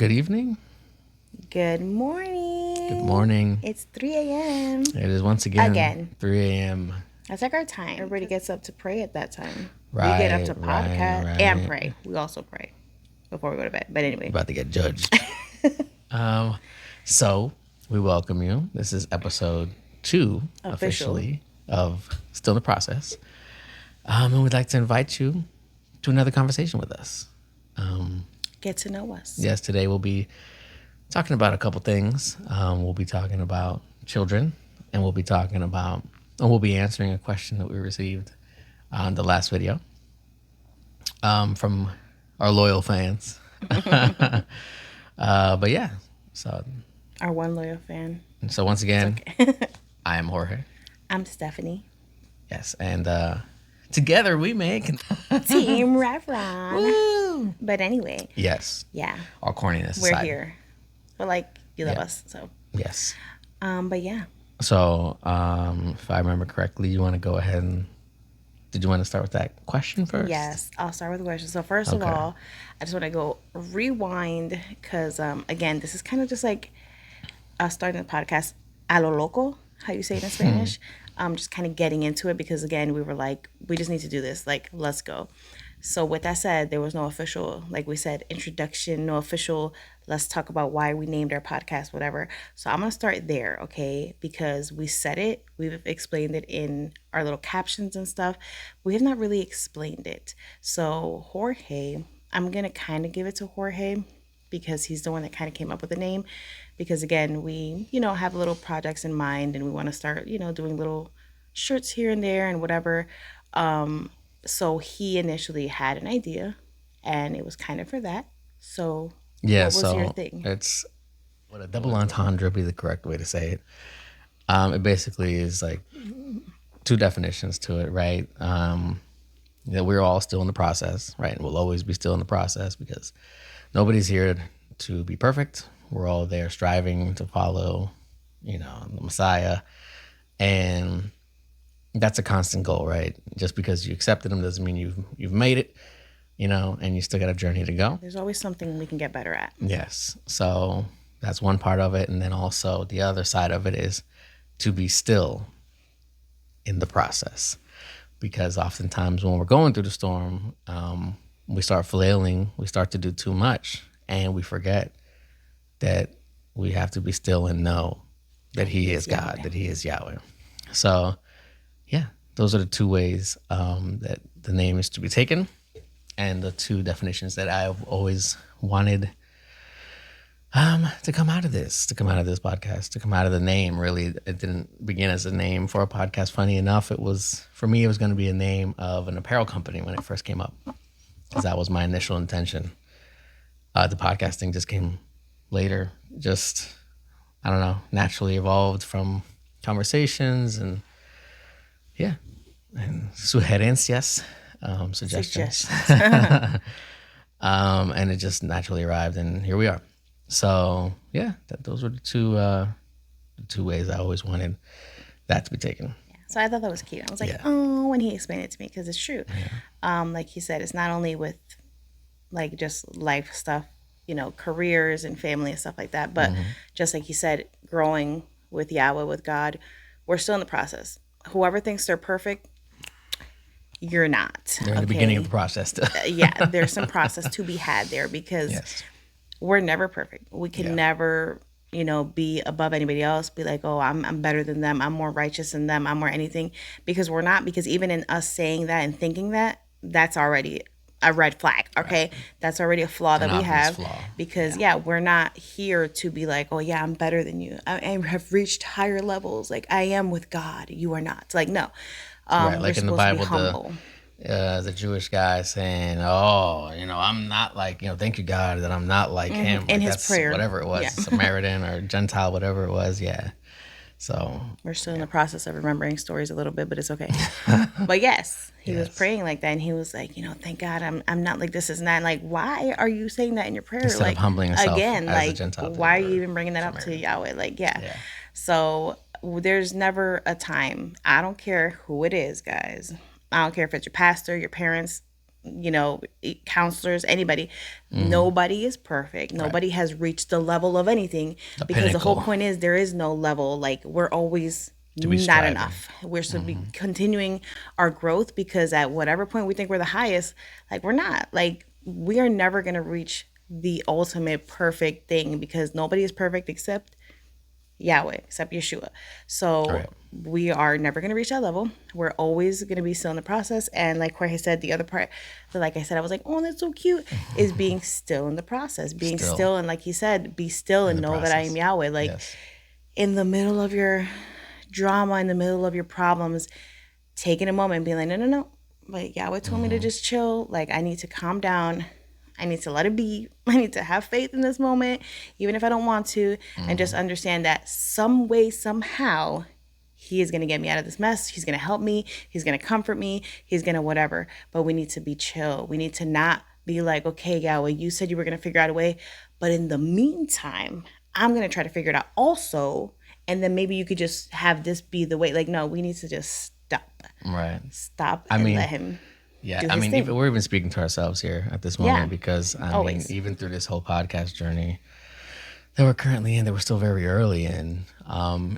Good evening. Good morning. Good morning. It's 3 a.m. It is once again 3 a.m. That's like our time. Everybody gets up to pray at that time. Right, we get up to podcast right. and pray. We also pray before we go to bed. But anyway. About to get judged. So we welcome you. This is episode 2 officially of Still in the Process. And we'd like to invite you to another conversation with us. Get to know us. Yes, today we'll be talking about a couple things. We'll be talking about children, and we'll be answering a question that we received on the last video from our loyal fans. But yeah, so our one loyal fan. So once again, okay. I am Jorge. I'm Stephanie. Yes, and together we make Team Revron. Woo! But anyway. Yes. Yeah. Our corniness. We're here. But you love us, so. Yes. But yeah. So, if I remember correctly, you want to go ahead and did you want to start with that question first? Yes, I'll start with the question. So first of all, I just want to go rewind because again, this is kind of just like starting the podcast a lo loco, how you say it in Spanish. Just kind of getting into it because again, we were like, we just need to do this. Like, let's go. So with that said, there was no official, like we said, introduction, no official, let's talk about why we named our podcast, whatever. So I'm going to start there, okay? Because we said it, we've explained it in our little captions and stuff. We have not really explained it. So Jorge, I'm going to kind of give it to Jorge because he's the one that kind of came up with the name. Because again, we, have little projects in mind and we want to start, doing little shirts here and there and whatever. So he initially had an idea, and it was kind of for that. So yeah, what was your thing? It's what a double entendre would be the correct way to say it. It basically is like two definitions to it, right? That we're all still in the process, right? And we'll always be still in the process because nobody's here to be perfect. We're all there striving to follow, the Messiah, and that's a constant goal, right? Just because you accepted him doesn't mean you've made it, and you still got a journey to go. There's always something we can get better at. Yes. So that's one part of it. And then also the other side of it is to be still in the process. Because oftentimes when we're going through the storm, we start flailing, we start to do too much, and we forget that we have to be still and know that he is God, that he is Yahweh. So yeah, those are the two ways that the name is to be taken, and the two definitions that I've always wanted to come out of this podcast, to come out of the name. Really, it didn't begin as a name for a podcast. Funny enough, it was going to be a name of an apparel company when it first came up, because that was my initial intention. The podcasting just came later, just, I don't know, naturally evolved from conversations and yeah, and sugerencias, suggestions. And it just naturally arrived, and here we are. So yeah, those were the two ways I always wanted that to be taken. Yeah. So I thought that was cute. I was like, oh, when he explained it to me, because it's true. Yeah. Like he said, it's not only with like just life stuff, careers and family and stuff like that, but just like he said, growing with Yahweh, with God, we're still in the process. Whoever thinks they're perfect, you're not. They're in the beginning of the process still. Yeah, there's some process to be had there because we're never perfect. We can never, be above anybody else, be like, oh, I'm better than them. I'm more righteous than them. I'm more anything. Because we're not. Because even in us saying that and thinking that, that's already a red flag, okay? Right. That's already a flaw that we have. Because, we're not here to be like, oh, yeah, I'm better than you. I have reached higher levels. Like, I am with God. You are not. Like, no. Right, like in the Bible, the Jewish guy saying, oh, I'm not like, thank you, God, that I'm not like him. In like his prayer. Whatever it was, Samaritan or Gentile, whatever it was, So we're still in the process of remembering stories a little bit, but it's okay. But yes, he was praying like that, and he was like, thank God I'm not like this is not like, why are you saying that in your prayer? Instead like of humbling yourself again, as like a Gentile, why are you even bringing that up to Yahweh? Like, So there's never a time. I don't care who it is, guys. I don't care if it's your pastor, your parents, counselors, anybody. Nobody is perfect. Nobody has reached the level of anything, The because the whole pinnacle point is there is no level. Like, we're always to be not striving. enough. We're supposed to be continuing our growth, because at whatever point we think we're the highest, like, we're not. Like, we are never going to reach the ultimate perfect thing, because nobody is perfect except Yahweh, except Yeshua. All So right. we are never going to reach that level. We're always going to be still in the process. And like Jorge said, the other part, that, like I said, I was like, oh, that's so cute, is being still in the process. Being Still still, and like he said, be still in and the know that I am process. Yahweh. Like, Yes. in the middle of your drama, in the middle of your problems, taking a moment and being like, no, no, no. Like, Yahweh told me to just chill. Like, I need to calm down. I need to let it be. I need to have faith in this moment, even if I don't want to, and just understand that some way, somehow, he is going to get me out of this mess. He's going to help me. He's going to comfort me. He's going to whatever. But we need to be chill. We need to not be like, okay, Yahweh, you said you were going to figure out a way. But in the meantime, I'm going to try to figure it out also. And then maybe you could just have this be the way. Like, no, we need to just stop. Right. Stop I and mean, let him yeah. do I his mean, thing. we're even speaking to ourselves here at this Yeah. moment because I mean, Always. even through this whole podcast journey that we're currently in, that we're still very early in,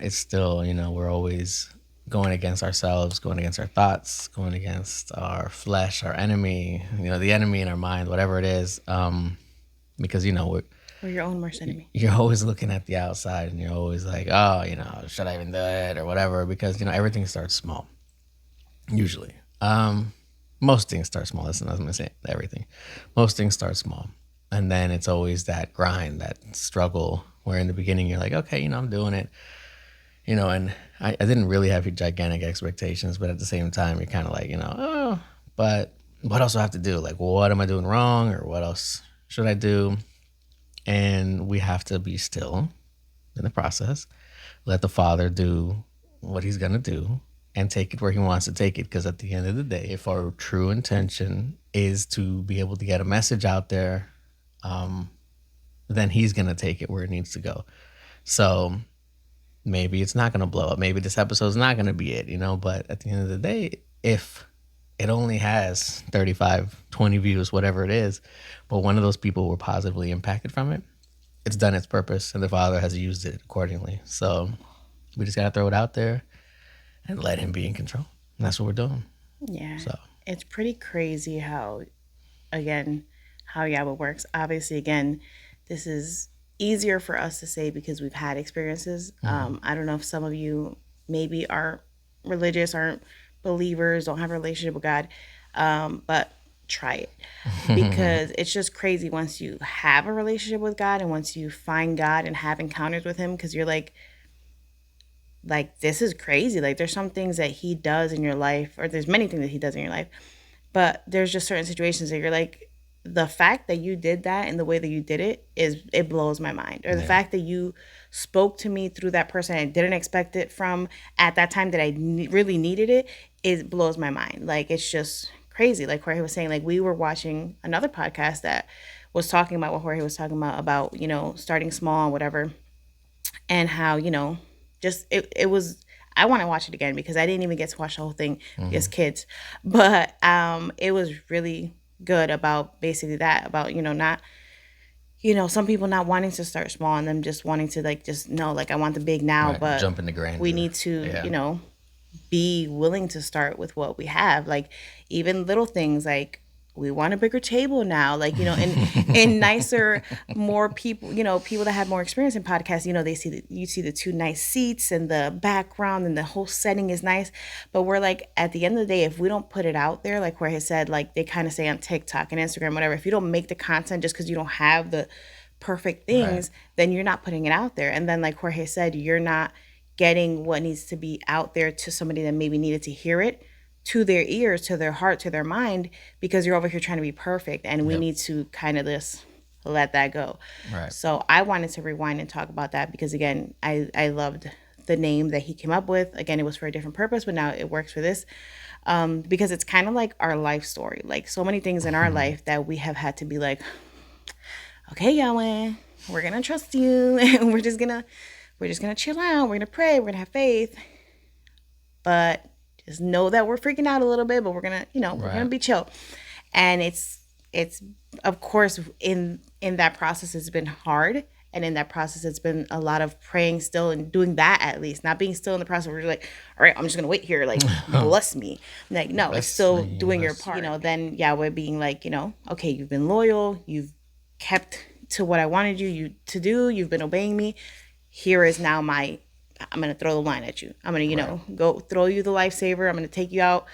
it's still, we're always going against ourselves, going against our thoughts, going against our flesh, our enemy, the enemy in our mind, whatever it is, because Or your own worst enemy. you're always looking at the outside and you're always like, oh, should I even do it or whatever? Because, everything starts small, usually. Most things start small. That's not what I'm going to say everything. Most things start small. And then it's always that grind, that struggle where in the beginning you're like, okay, I'm doing it. And I didn't really have gigantic expectations, but at the same time, you're kind of like, oh, but what else do I have to do? Like, what am I doing wrong or what else should I do? And we have to be still in the process. Let the Father do what he's going to do and take it where he wants to take it. Because at the end of the day, if our true intention is to be able to get a message out there, then he's going to take it where it needs to go. So maybe it's not going to blow up. Maybe this episode's not going to be it, but at the end of the day, if it only has 35, 20 views, whatever it is, but one of those people were positively impacted from it, it's done its purpose and the Father has used it accordingly. So we just got to throw it out there and let him be in control. And that's what we're doing. Yeah. So It's pretty crazy how Yahweh works. Obviously, again, this is easier for us to say because we've had experiences. I don't know if some of you maybe aren't religious, aren't believers, don't have a relationship with God, but try it, because it's just crazy once you have a relationship with God and once you find God and have encounters with him, because you're like, this is crazy. Like, there's some things that he does in your life, or there's many things that he does in your life, but there's just certain situations that you're like, the fact that you did that and the way that you did it blows my mind. Or the fact that you spoke to me through that person I didn't expect it from at that time that I really needed it blows my mind. Like, it's just crazy. Like Jorge was saying, like, we were watching another podcast that was talking about what Jorge was talking about, starting small and whatever, and how, just it was, I want to watch it again because I didn't even get to watch the whole thing as kids, but it was really good about basically that, about not, some people not wanting to start small and them just wanting to just know, like, I want the big now, right, but jump into grandeur. we need to be willing to start with what we have, like even little things like we want a bigger table now, like, and nicer, more people, people that have more experience in podcasts, you see the two nice seats and the background and the whole setting is nice. But we're like, at the end of the day, if we don't put it out there, like Jorge said, like they kind of say on TikTok and Instagram, whatever, if you don't make the content just because you don't have the perfect things, then you're not putting it out there. And then like Jorge said, you're not getting what needs to be out there to somebody that maybe needed to hear it, to their ears, to their heart, to their mind, because you're over here trying to be perfect. And we need to kind of just let that go. Right. So I wanted to rewind and talk about that because, again, I loved the name that he came up with. Again, it was for a different purpose, but now it works for this, because it's kind of like our life story. Like so many things in our life that we have had to be like, okay, Yahweh, we're going to trust you. And we're just going to chill out. We're going to pray. We're going to have faith. But just know that we're freaking out a little bit, but we're going to, we're going to be chill. And it's of course in that process it's been hard, and in that process it's been a lot of praying still and doing that, at least not being still in the process where you're like, all right, I'm just gonna wait here, like bless me. Like, no, it's Bless still me, doing your bless part. Then Yahweh being like, okay, you've been loyal, you've kept to what I wanted you to do, you've been obeying me. Here is now I'm gonna throw the line at you. I'm gonna, go throw you the lifesaver. I'm gonna take you out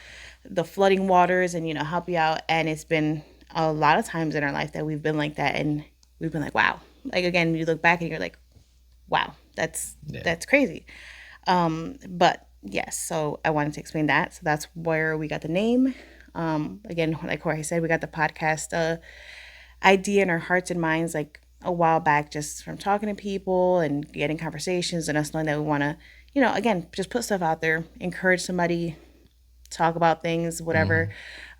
the flooding waters and, help you out. And it's been a lot of times in our life that we've been like that, and we've been like, wow. Like, again, you look back and you're like, wow, that's crazy. But yes, so I wanted to explain that. So that's where we got the name. Again, like Jorge said, we got the podcast idea in our hearts and minds like a while back, just from talking to people and getting conversations and us knowing that we want to, again, just put stuff out there, encourage somebody, talk about things, whatever.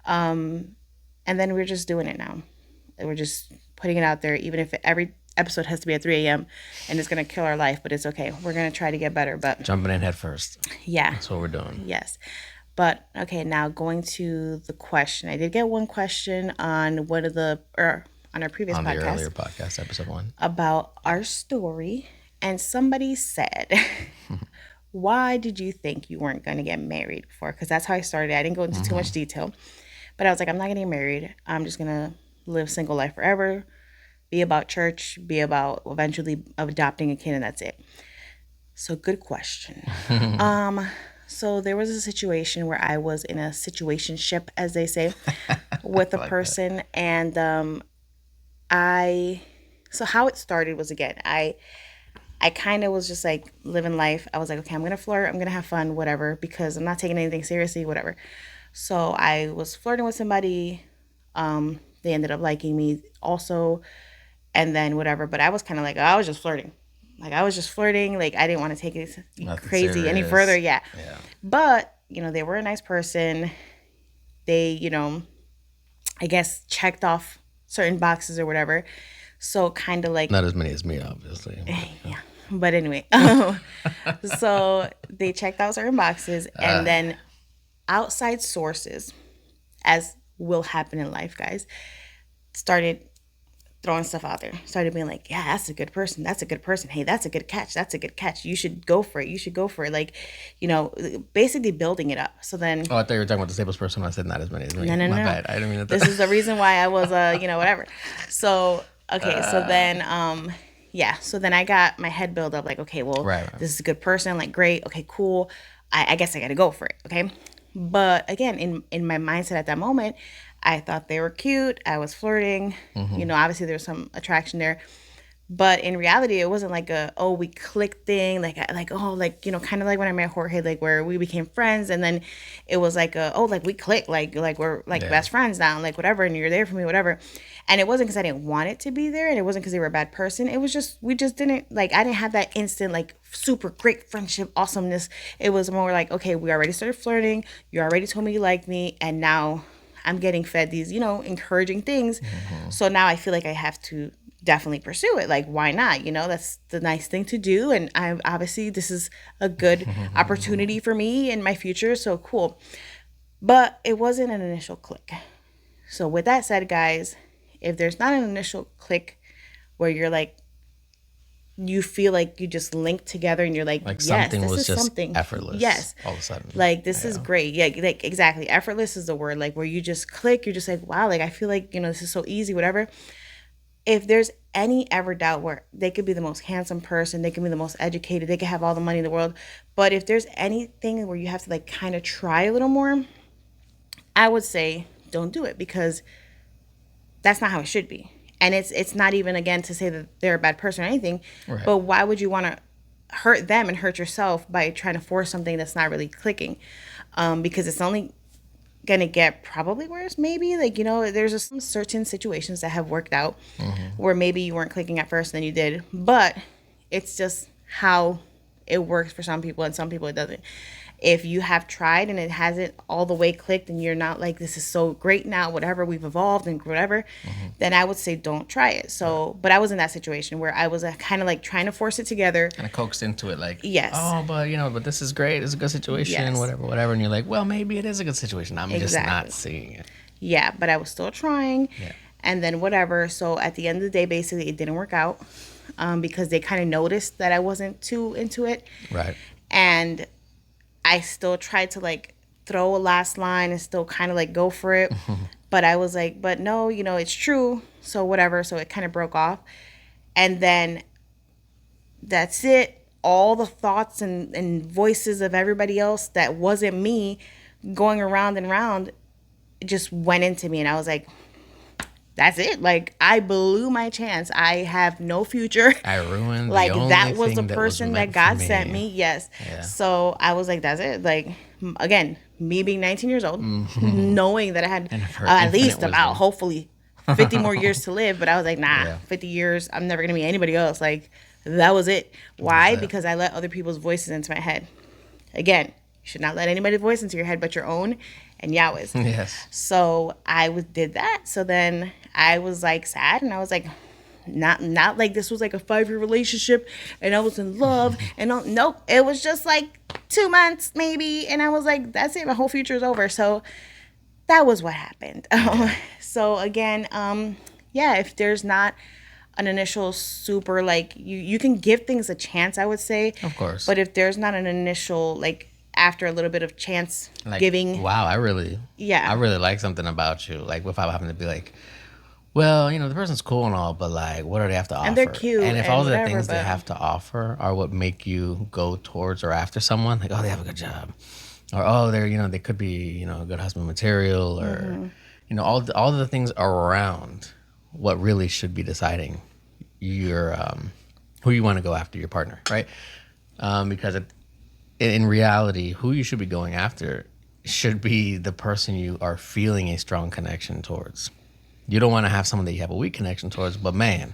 And then we're just doing it now. We're just putting it out there, even if every episode has to be at 3 a.m. and it's going to kill our life, but it's okay. We're going to try to get better. But jumping in head first. Yeah. That's what we're doing. Yes. But okay, now going to the question. I did get one question on on our previous podcast. On the earlier podcast, episode 1. About our story. And somebody said, why did you think you weren't going to get married before? Because that's how I started. I didn't go into too much detail. But I was like, I'm not going to get married. I'm just going to live single life forever. Be about church. Be about eventually adopting a kid, and that's it. So good question. So there was a situation where I was in a situationship, as they say, with a person. That. And so how it started was, again, I kind of was just like living life. I was like, okay, I'm going to flirt. I'm going to have fun, whatever, because I'm not taking anything seriously, whatever. So I was flirting with somebody. They ended up liking me also. And then whatever. But I was kind of like, I was just flirting. Like, I was just flirting. Like, I didn't want to take it crazy serious. Any further. Yeah. But, they were a nice person. They, I guess checked off certain boxes or whatever. So kind of like. Not as many as me, obviously. Yeah. But anyway. So they checked out certain boxes. And then outside sources, as will happen in life, guys, started throwing stuff out there. Started being like, yeah, that's a good person. That's a good person. Hey, that's a good catch. That's a good catch. You should go for it. You should go for it. Like, basically building it up. So then. Oh, I thought you were talking about the disabled person. I said not as many as me. No. My bad. I didn't mean to. This is the reason why I was, whatever. So, okay. So then, So then I got my head built up like, okay, well, This is a good person. Like, great. Okay, cool. I guess I got to go for it. Okay. But again, in my mindset at that moment, I thought they were cute. I was flirting. Obviously there was some attraction there. But in reality, it wasn't like we clicked thing. Kind of like when I met Jorge, like where we became friends. And then it was like, we clicked, like we're like best friends now, like whatever. And you're there for me, whatever. And it wasn't because I didn't want it to be there. And it wasn't because they were a bad person. It was just, we just didn't, I didn't have that instant, super great friendship awesomeness. It was more like, okay, we already started flirting. You already told me you liked me. And now I'm getting fed these, encouraging things. So now I feel like I have to definitely pursue it. Like, why not? That's the nice thing to do. And obviously this is a good opportunity for me in my future. So cool. But it wasn't an initial click. So with that said, guys, if there's not an initial click where you're like, you feel like you just link together and you're like yes, something this was is just something. Effortless. Yes. All of a sudden. Like, this is great. Yeah, like exactly. Effortless is the word. Like, where you just click, you're just like, wow, like I feel like, this is so easy, whatever. If there's any ever doubt where they could be the most handsome person, they can be the most educated, they could have all the money in the world, but if there's anything where you have to kind of try a little more, I would say don't do it, because that's not how it should be. And it's not even, again, to say that they're a bad person or anything, but why would you want to hurt them and hurt yourself by trying to force something that's not really clicking? Because it's only going to get probably worse, maybe. There's just some certain situations that have worked out where maybe you weren't clicking at first and then you did. But it's just how it works for some people, and some people it doesn't. If you have tried and it hasn't all the way clicked and you're not like, this is so great now, whatever, we've evolved and whatever, then I would say don't try it. So, but I was in that situation where I was kind of trying to force it together. Kind of coaxed into it, yes. Oh, but this is great. It's a good situation, whatever. And you're like, well, maybe it is a good situation. I'm just not seeing it. Yeah, but I was still trying. Yeah. And then whatever. So at the end of the day, basically, it didn't work out because they kind of noticed that I wasn't too into it. Right. And I still tried to like throw a last line and still kind of like go for it. But I was like, but no, it's true. So whatever. So it kind of broke off. And then that's it. All the thoughts and voices of everybody else that wasn't me going around and around just went into me. And I was like, that's it. Like, I blew my chance. I have no future. I ruined Like, the only that was the thing that was person meant that God for me. sent me. Yes. Yeah. So I was like, that's it. Like, again, me being 19 years old, knowing that I had her at least infinite about, wisdom. hopefully, 50 more years to live. But I was like, nah, Yeah. 50 years, I'm never going to be anybody else. Like, that was it. Why? That's it. Because I let other people's voices into my head. Again, you should not let anybody's voice into your head but your own and Yahweh's. Yes. So I did that. So then I was like sad, and I was like, not like this was like a 5-year relationship and I was in love and nope, it was just like 2 months maybe, and I was like, that's it, my whole future is over. So that was what happened. So again, yeah, if there's not an initial super like you can give things a chance, I would say, Of course. but if there's not an initial like after a little bit of chance Like, giving, wow, I really like something about you. Like, without having to be like, well, the person's cool and all, but like, what do they have to offer? And they're cute And if and all the whatever, things they but- have to offer are what make you go towards or after someone, like, oh, they have a good job, or oh, they're they could be a good husband material, or all the things around what really should be deciding your who you want to go after, your partner, right? Because in reality, who you should be going after should be the person you are feeling a strong connection towards. You don't want to have someone that you have a weak connection towards, but man,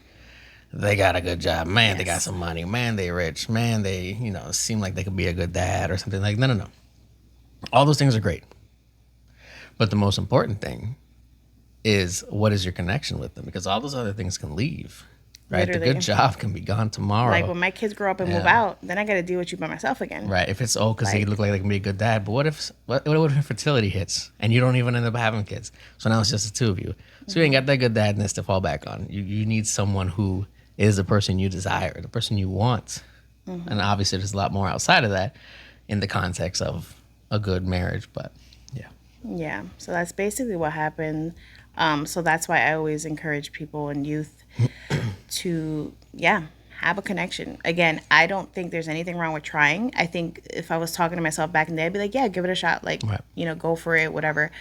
they got a good job. Man, they got some money. Man, they rich. Man, they, seem like they could be a good dad or something. Like, no. All those things are great. But the most important thing is, what is your connection with them? Because all those other things can leave. Right, Literally. the good job can be gone tomorrow. like when my kids grow up and move out, then I got to deal with you by myself again. Right, if it's because they look like they can be a good dad, but what if fertility hits and you don't even end up having kids? So now it's just the two of you. So you ain't got that good dadness to fall back on. You need someone who is the person you desire, the person you want, and obviously there's a lot more outside of that in the context of a good marriage. But Yeah, so that's basically what happened. So that's why I always encourage people and youth to, have a connection. Again, I don't think there's anything wrong with trying. I think if I was talking to myself back in the day, I'd be like, yeah, give it a shot. Like, Right. Go for it, whatever.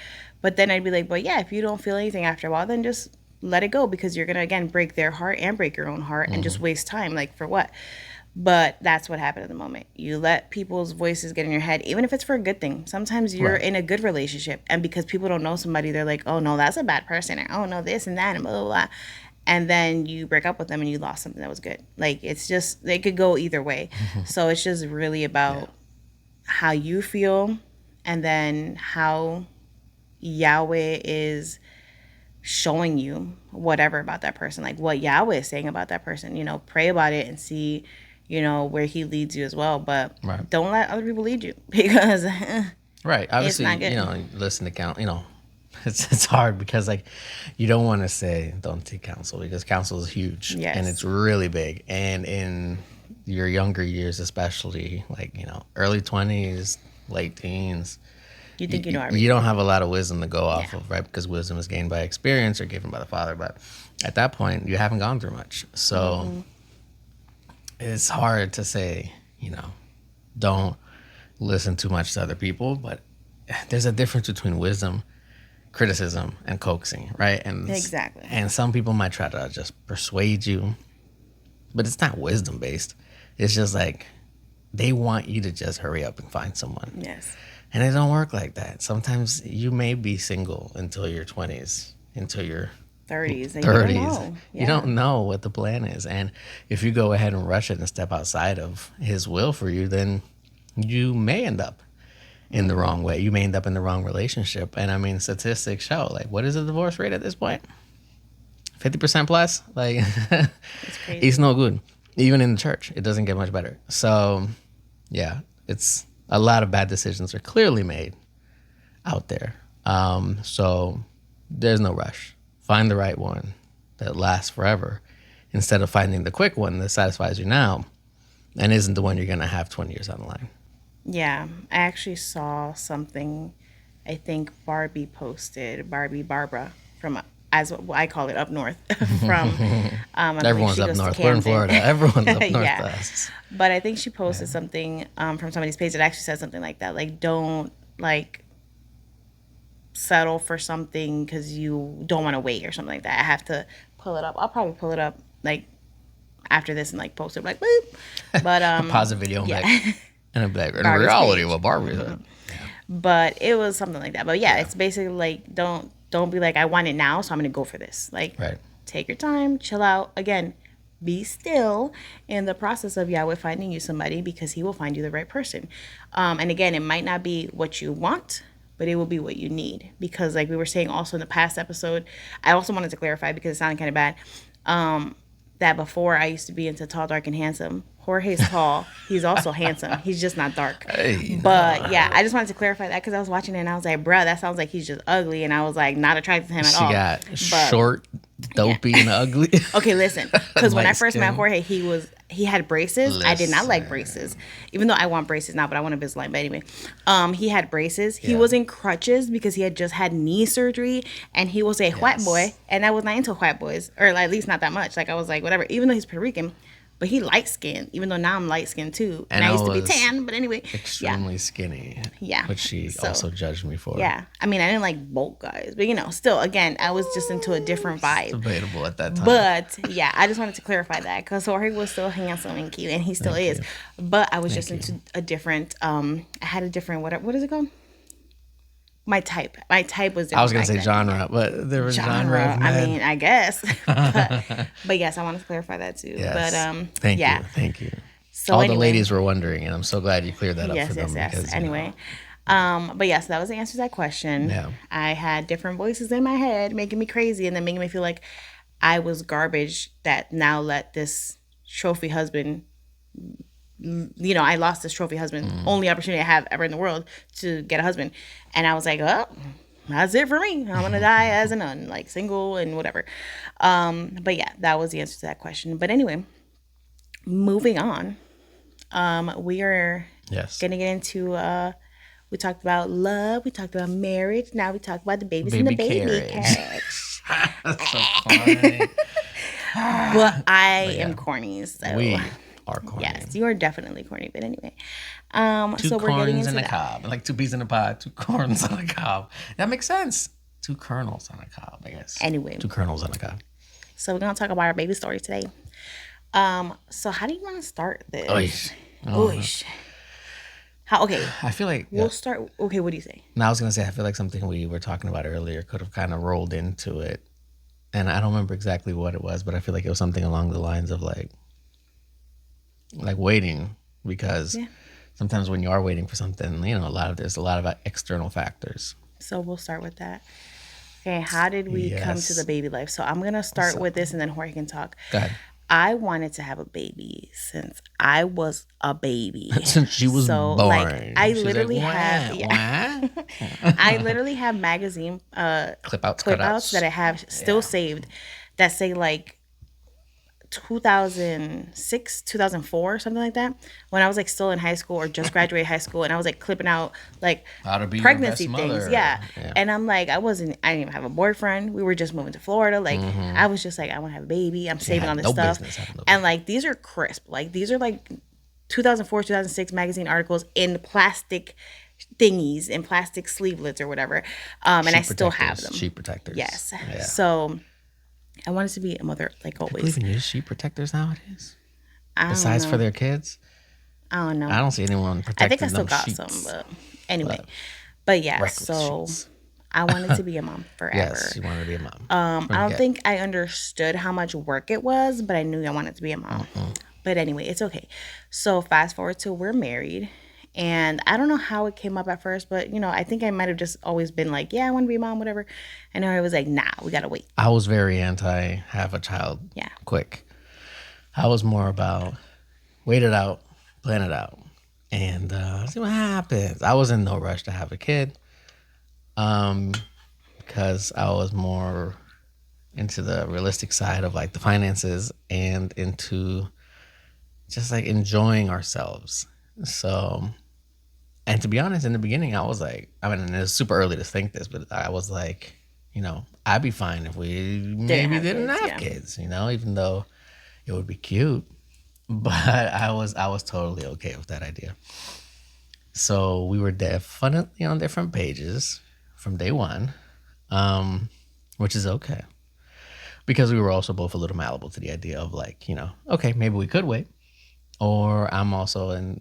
But then I'd be like, but yeah, if you don't feel anything after a while, then just let it go, because you're going to, again, break their heart and break your own heart and just waste time. Like, for what? But that's what happened at the moment. You let people's voices get in your head, even if it's for a good thing. Sometimes you're Right. in a good relationship, and because people don't know somebody, they're like, oh, no, that's a bad person, or oh, no, this and that, and blah, blah, blah. And then you break up with them and you lost something that was good. Like, it's just, they could go either way. So it's just really about how you feel, and then how Yahweh is showing you whatever about that person, like what Yahweh is saying about that person. Pray about it and see, where he leads you as well. But Right. don't let other people lead you, because right, obviously, not good. listen to counsel. It's hard because, like, you don't want to say don't take counsel, because counsel is huge. Yes. And it's really big. And in your younger years, especially, like, early 20s, late teens, you think you know everything. you don't have a lot of wisdom to go off of, right? Because wisdom is gained by experience or given by the Father. But at that point, you haven't gone through much. So it's hard to say, don't listen too much to other people. But there's a difference between wisdom, criticism, and coaxing, right? And Exactly. And some people might try to just persuade you, but it's not wisdom based. It's just like they want you to just hurry up and find someone. Yes. And it don't work like that. Sometimes you may be single until your 20s, until your 30s. And 30s. You don't know. You don't know what the plan is. And if you go ahead and rush it and step outside of his will for you, then you may end up in the wrong way. You may end up in the wrong relationship. And I mean, statistics show, like, what is the divorce rate at this point? 50% plus? Like, It's crazy. it's no good. Even in the church, it doesn't get much better. So, yeah, it's a lot of bad decisions are clearly made out there. So there's no rush. Find the right one that lasts forever instead of finding the quick one that satisfies you now and isn't the one you're going to have 20 years down the line. Yeah, I actually saw something. I think Barbie Barbara from, as what I call it, up north from. Everyone's up north. We're in Florida. Everyone's up north yeah. to us. But I think she posted something from somebody's page that actually said something like that. Like, don't like settle for something because you don't want to wait or something like that. I have to pull it up. I'll probably pull it up like after this and like post it like boop. But pause the video and yeah. and I'm like, in Barbie's reality, page. what Barbie said. But it was something like that. But yeah, it's basically like don't be like, I want it now, so I'm gonna go for this. Like, take your time, chill out. Again, be still in the process of Yahweh finding you somebody, because He will find you the right person. And again, it might not be what you want, but it will be what you need. Because like we were saying also in the past episode, I also wanted to clarify because it sounded kind of bad. That before I used to be into tall, dark, and handsome. Jorge's tall. He's also handsome. He's just not dark. Hey, but yeah, I just wanted to clarify that because I was watching it and I was like, bruh, that sounds like he's just ugly. And I was like, not attracted to him at all. She got short, dopey, and ugly. Okay, listen. Because when I first skin. met Jorge, he had braces. I did not like braces. Even though I want braces now, but I want Invisalign. But anyway, he had braces. He was in crutches because he had just had knee surgery. And he was a white boy. And I was not into white boys. Or at least not that much. Like I was like, whatever. Even though he's Puerto Rican. But he light skinned, even though now I'm light skinned too. And I used to be tan, but anyway. Extremely skinny. Yeah. Which she also judged me for. Yeah. I mean, I didn't like bulk guys, but still, again, I was just into a different vibe. Debatable at that time. But yeah, I just wanted to clarify that because Jorge was still handsome and cute, and he still is. But I was just into a different, I had a different, what is it called? My type was different. I was going to say genre, but there was genre of men. I mean, I guess. but yes, I wanted to clarifar that too. Yes. But Thank you. So all anyway, the ladies were wondering, and I'm so glad you cleared that up for them. Yes. Because, anyway, but yes, that was the answer to that question. Yeah. I had different voices in my head making me crazy and then making me feel like I was garbage that now let this trophy husband, I lost this trophy husband, only opportunity I have ever in the world to get a husband. And I was like, oh, that's it for me. I'm going to die as a nun, like single and whatever. But yeah, that was the answer to that question. But anyway, moving on, we are going to get into, we talked about love. We talked about marriage. Now we talk about the babies and the baby carriage. That's so funny. But I am corny, so. We are corny. Yes, you are definitely corny. But anyway, two so we're getting corns into in a that. cob, like 2 peas in a pod, 2 corns on a cob. That makes sense. 2 kernels on a cob, I guess. Anyway, 2 kernels on a cob. So we're gonna talk about our baby story today. So how do you want to start this? Oish. How? Okay, I feel like we'll start. Okay, what do you say? No, I was gonna say I feel like something we were talking about earlier could have kind of rolled into it, and I don't remember exactly what it was, but I feel like it was something along the lines of like waiting, because sometimes when you are waiting for something, there's a lot of external factors. So we'll start with that. Okay, how did we come to the baby life? So I'm gonna start with this, and then Jorge can talk. Go ahead. I wanted to have a baby since I was a baby. Since she was born. Like, I She's literally like, have I literally have magazine clip outs that I have still saved that say like 2006, 2004, something like that, when I was like still in high school or just graduated high school, and I was like clipping out like how to be pregnancy your best things. mother. Yeah. And I'm like, I didn't even have a boyfriend. We were just moving to Florida. Like I was just like, I want to have a baby. I'm saving all this stuff. And like these are crisp. Like these are like 2004, 2006 magazine articles in plastic thingies, in plastic sleevelets or whatever. And I still have them. Sheet protectors. Yes. Yeah. So I wanted to be a mother, like always. People even use sheet protectors nowadays? Besides for their kids? I don't know. I don't see anyone protecting I think I still got sheets. some, but anyway. But yeah, so sheets. I wanted to be a mom forever. Yes, you wanted to be a mom. I don't think I understood how much work it was, but I knew I wanted to be a mom. But anyway, it's okay. So fast forward to we're married. And I don't know how it came up at first, but, I think I might have just always been like, yeah, I want to be a mom, whatever. And I was like, nah, we got to wait. I was very anti have a child quick. I was more about wait it out, plan it out, and see what happens. I was in no rush to have a kid. because I was more into the realistic side of like the finances and into just like enjoying ourselves. So, and to be honest, in the beginning, I was like, I mean, it's super early to think this, but I was like, I'd be fine if we maybe didn't have kids, even though it would be cute. But I was totally okay with that idea. So we were definitely on different pages from day one, which is okay. Because we were also both a little malleable to the idea of like, okay, maybe we could wait. Or I'm also in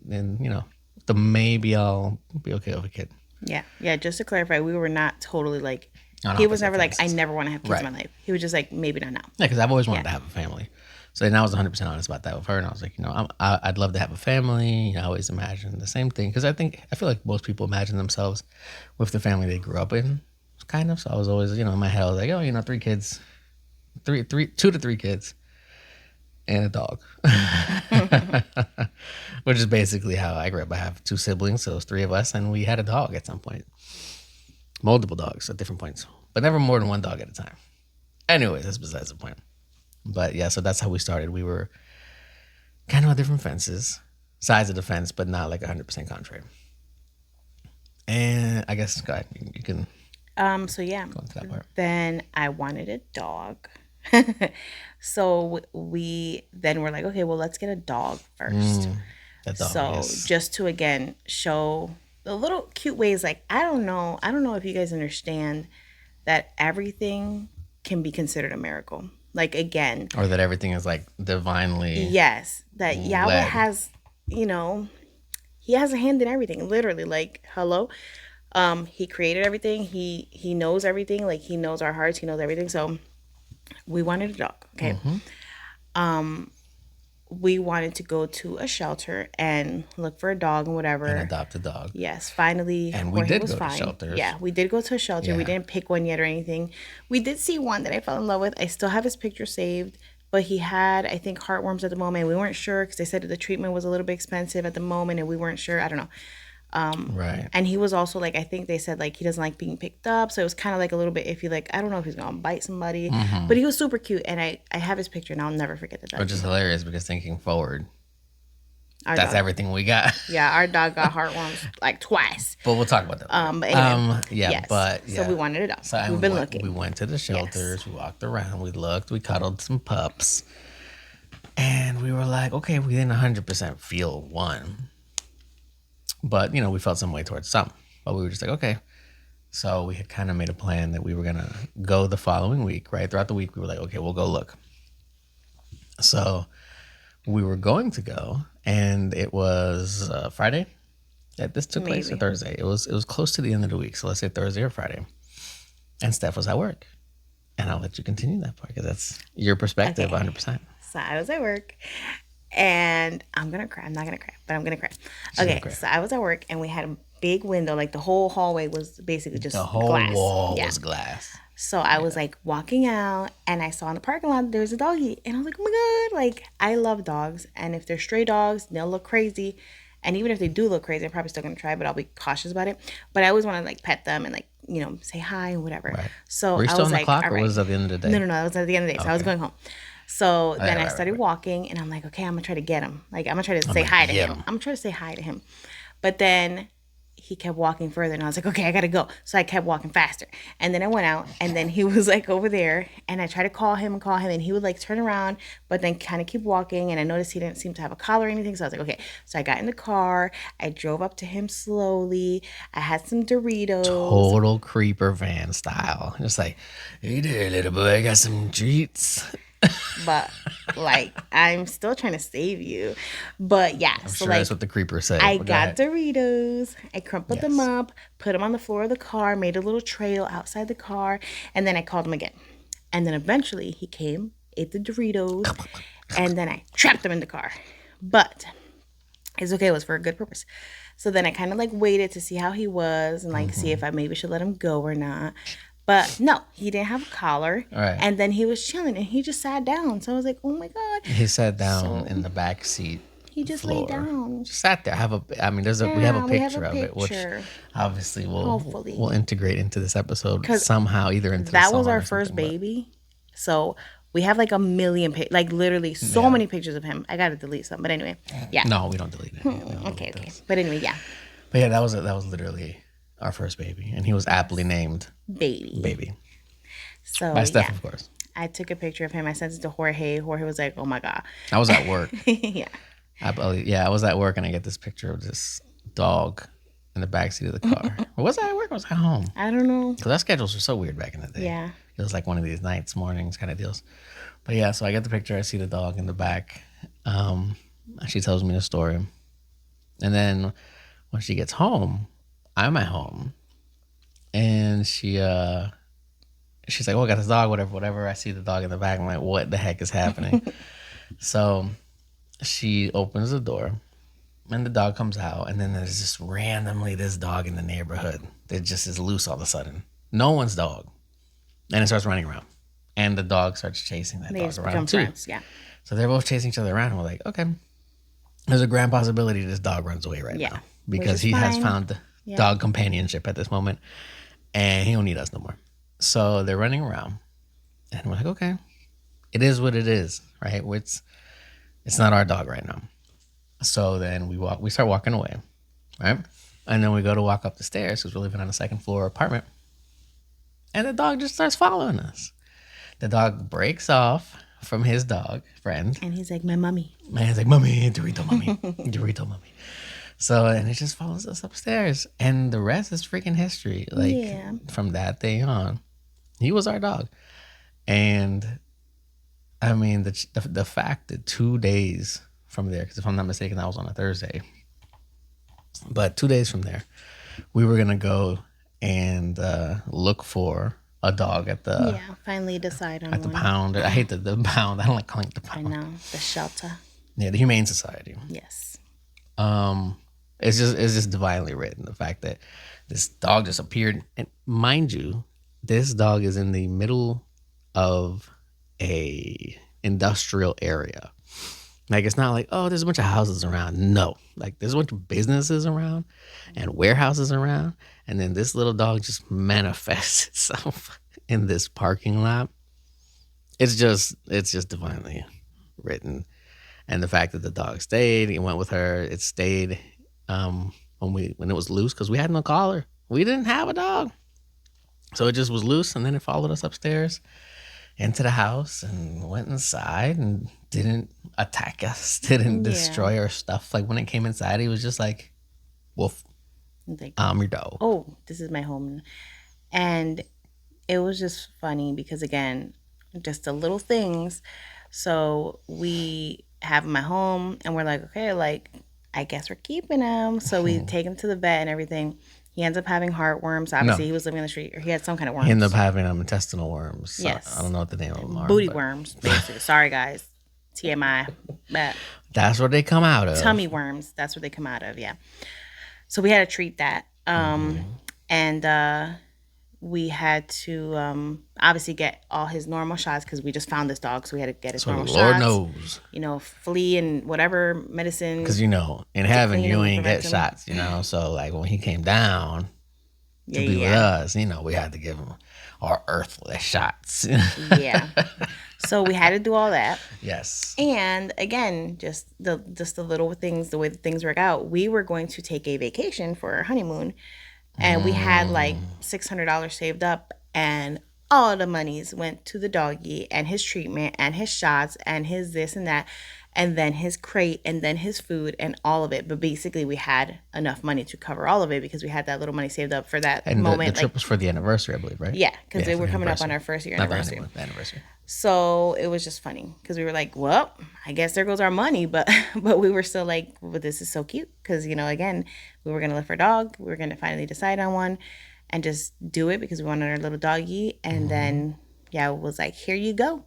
the maybe I'll be okay with a kid. Yeah. Yeah. Just to clarify, we were not totally like, he was never like, I never want to have kids in my life. He was just like, maybe not now. Yeah, because I've always wanted to have a family. So and I was 100% honest about that with her. And I was like, I'd love to have a family. I always imagine the same thing. Because I feel like most people imagine themselves with the family they grew up in, kind of. So I was always, in my head, I was like, 3 kids, 2 to 3 kids, and a dog. Which is basically how I grew up. I have 2 siblings, so it was 3 of us, and we had a dog at some point. Multiple dogs at different points, but never more than 1 dog at a time. Anyways, that's besides the point. But yeah, so that's how we started. We were kind of on different sides of the fence, but not like 100% contrary. And I guess, go ahead, you can. So yeah, go into that part. Then I wanted a dog. So we then were like, okay, well, let's get a dog first. Just to again show the little cute ways. Like I don't know if you guys understand that everything can be considered a miracle. Like again, or that everything is like divinely. Yes, that Yahweh has, he has a hand in everything. Literally, like hello, he created everything. He knows everything. Like he knows our hearts. He knows everything. So we wanted a dog. Okay. Mm-hmm. We wanted to go to a shelter and look for a dog and whatever. And adopt a dog. Yes, finally. And we did go to shelters. Yeah, we did go to a shelter. Yeah. We didn't pick one yet or anything. We did see one that I fell in love with. I still have his picture saved. But he had, I think, heartworms at the moment. We weren't sure because they said that the treatment was a little bit expensive at the moment. And we weren't sure. I don't know. Right. And he was also like, I think they said like he doesn't like being picked up. So it was kind of like a little bit iffy. Like, I don't know if he's going to bite somebody. Mm-hmm. But he was super cute. And I have his picture and I'll never forget that. Which is hilarious because thinking forward, that's everything we got. Yeah, our dog got heartworms like twice. But we'll talk about that. But anyway, yes. But yeah. So we wanted a dog. So we've been looking. We went to the shelters. Yes. We walked around. We looked. We cuddled some pups. And we were like, okay, we didn't 100% feel one. But, we felt some way towards some. But we were just like, okay. So we had kind of made a plan that we were going to go the following week, right? Throughout the week, we were like, okay, we'll go look. So we were going to go, and it was Friday that this took place, or Thursday. It was close to the end of the week. So let's say Thursday or Friday. And Steph was at work. And I'll let you continue that part because that's your perspective, okay. 100%. So I was at work. And I'm going to cry. I'm not going to cry, but I'm going to cry. Okay, so I was at work, and we had a big window. Like, the whole hallway was basically just glass. The whole wall was glass. So I was, like, walking out, and I saw in the parking lot there was a doggy. And I was like, oh, my God. Like, I love dogs. And if they're stray dogs, they'll look crazy. And even if they do look crazy, I'm probably still going to try, but I'll be cautious about it. But I always want to, like, pet them and, like, say hi and whatever. Right. So were you still on the clock, or was it at the end of the day? No, that was at the end of the day. So I was going home. So then I started walking, and I'm like, okay, I'm going to try to get him. Like, I'm going to try to say hi to him. I'm going to try to say hi to him. But then he kept walking further, and I was like, okay, I got to go. So I kept walking faster. And then I went out, and then he was, like, over there, and I tried to call him, and he would, like, turn around, but then kind of keep walking, and I noticed he didn't seem to have a collar or anything, so I was like, okay. So I got in the car. I drove up to him slowly. I had some Doritos. Total creeper van style. Just like, hey there, little boy, I got some treats. But like, I'm still trying to save you. But yeah, I'm so sure like, that's what the creeper said. I got Doritos. I crumpled them up, put them on the floor of the car, made a little trail outside the car, and then I called him again. And then eventually he came, ate the Doritos, and then I trapped him in the car. But it's okay. It was for a good purpose. So then I kind of like waited to see how he was and like see if I maybe should let him go or not. But no, he didn't have a collar. Right. And then he was chilling and he just sat down. So I was like, oh my God. He sat down in the back seat He just laid down. Just sat there. We have a picture of it, which obviously we'll integrate into this episode somehow, either into that was our first baby. So we have like a million, like literally so many pictures of him. I gotta delete some, but anyway, yeah. No, we don't delete it. Okay. But anyway, yeah. But yeah, that was literally our first baby, and he was aptly named Baby. So by Steph, of course. I took a picture of him. I sent it to Jorge. Jorge was like, "Oh my god." I was at work. Yeah. I was at work, and I get this picture of this dog in the backseat of the car. Or was I at work or was I home? I don't know. Because our schedules were so weird back in the day. Yeah. It was like one of these nights, mornings kind of deals. But yeah, so I get the picture. I see the dog in the back. She tells me the story. And then when she gets home, I'm at home. And she's like, "Oh, I got this dog, whatever. I see the dog in the back. I'm like, what the heck is happening?" So she opens the door. And the dog comes out, and then there's just randomly this dog in the neighborhood that just is loose all of a sudden. No one's dog. And it starts running around. And the dog starts chasing that dog around too. Friends, yeah. So they're both chasing each other around, and we're like, okay, there's a grand possibility this dog runs away right now. Because he has found dog companionship at this moment, and he don't need us no more. So they're running around, and we're like, okay, it is what it is, right? It's not our dog right now. So then we start walking away, right? And then we go to walk up the stairs because we're living on a second floor apartment. And the dog just starts following us. The dog breaks off from his dog friend. And he's like, my mommy. And he's like, mommy, Dorito mommy, Dorito mommy. So, and it just follows us upstairs. And the rest is freaking history. Like, from that day on, he was our dog. And, I mean, the fact that 2 days from there, because if I'm not mistaken, that was on a Thursday. But 2 days from there, we were going to go and look for a dog at the... Yeah, finally decide on at the pound. I hate the pound. I don't like calling it the pound. I know, the shelter. Yeah, the Humane Society. Yes. It's just divinely written. The fact that this dog just appeared, and mind you, this dog is in the middle of a industrial area. Like, it's not like, oh, there's a bunch of houses around. No, like there's a bunch of businesses around and warehouses around, and then this little dog just manifests itself in this parking lot. It's just divinely written. And the fact that the dog stayed, he went with her, it stayed when it was loose, because we had no collar. We didn't have a dog. So it just was loose, and then it followed us upstairs into the house and went inside and didn't attack us, didn't destroy our stuff. Like, when it came inside, he was just like, woof, like, I'm your dog. Oh, this is my home. And it was just funny because, again, just the little things. So we have him at home, and we're like, okay, like, I guess we're keeping him. So we take him to the vet and everything. He ends up having heartworms. Obviously, he was living on the street, or he had some kind of worms. He ended up having intestinal worms. Yes. I don't know what the name of them are. Booty worms, basically. Sorry, guys. TMI. But that's what they come out of. Tummy worms. That's what they come out of, yeah. So we had to treat that. And we had to obviously get all his normal shots because we just found this dog, so we had to get his normal Lord shots. knows. You know, flea and whatever medicine. Because, you know, in heaven, you ain't get shots, you know. So, like, when he came down to be with us, you know, we had to give him our earthly shots. Yeah. So we had to do all that. Yes. And again, just the little things, the way that things work out. We were going to take a vacation for our honeymoon. And we had like $600 saved up, and all the monies went to the doggy and his treatment and his shots and his this and that, and then his crate and then his food and all of it. But basically, we had enough money to cover all of it because we had that little money saved up for that moment. The trip was for the anniversary, I believe, right? Yeah, because they were coming up on our first year anniversary. The anniversary. So it was just funny because we were like, well, I guess there goes our money. But we were still like, well, this is so cute because, you know, again, we were going to look for a dog. We were going to finally decide on one and just do it because we wanted our little doggy. And then, it was like, here you go.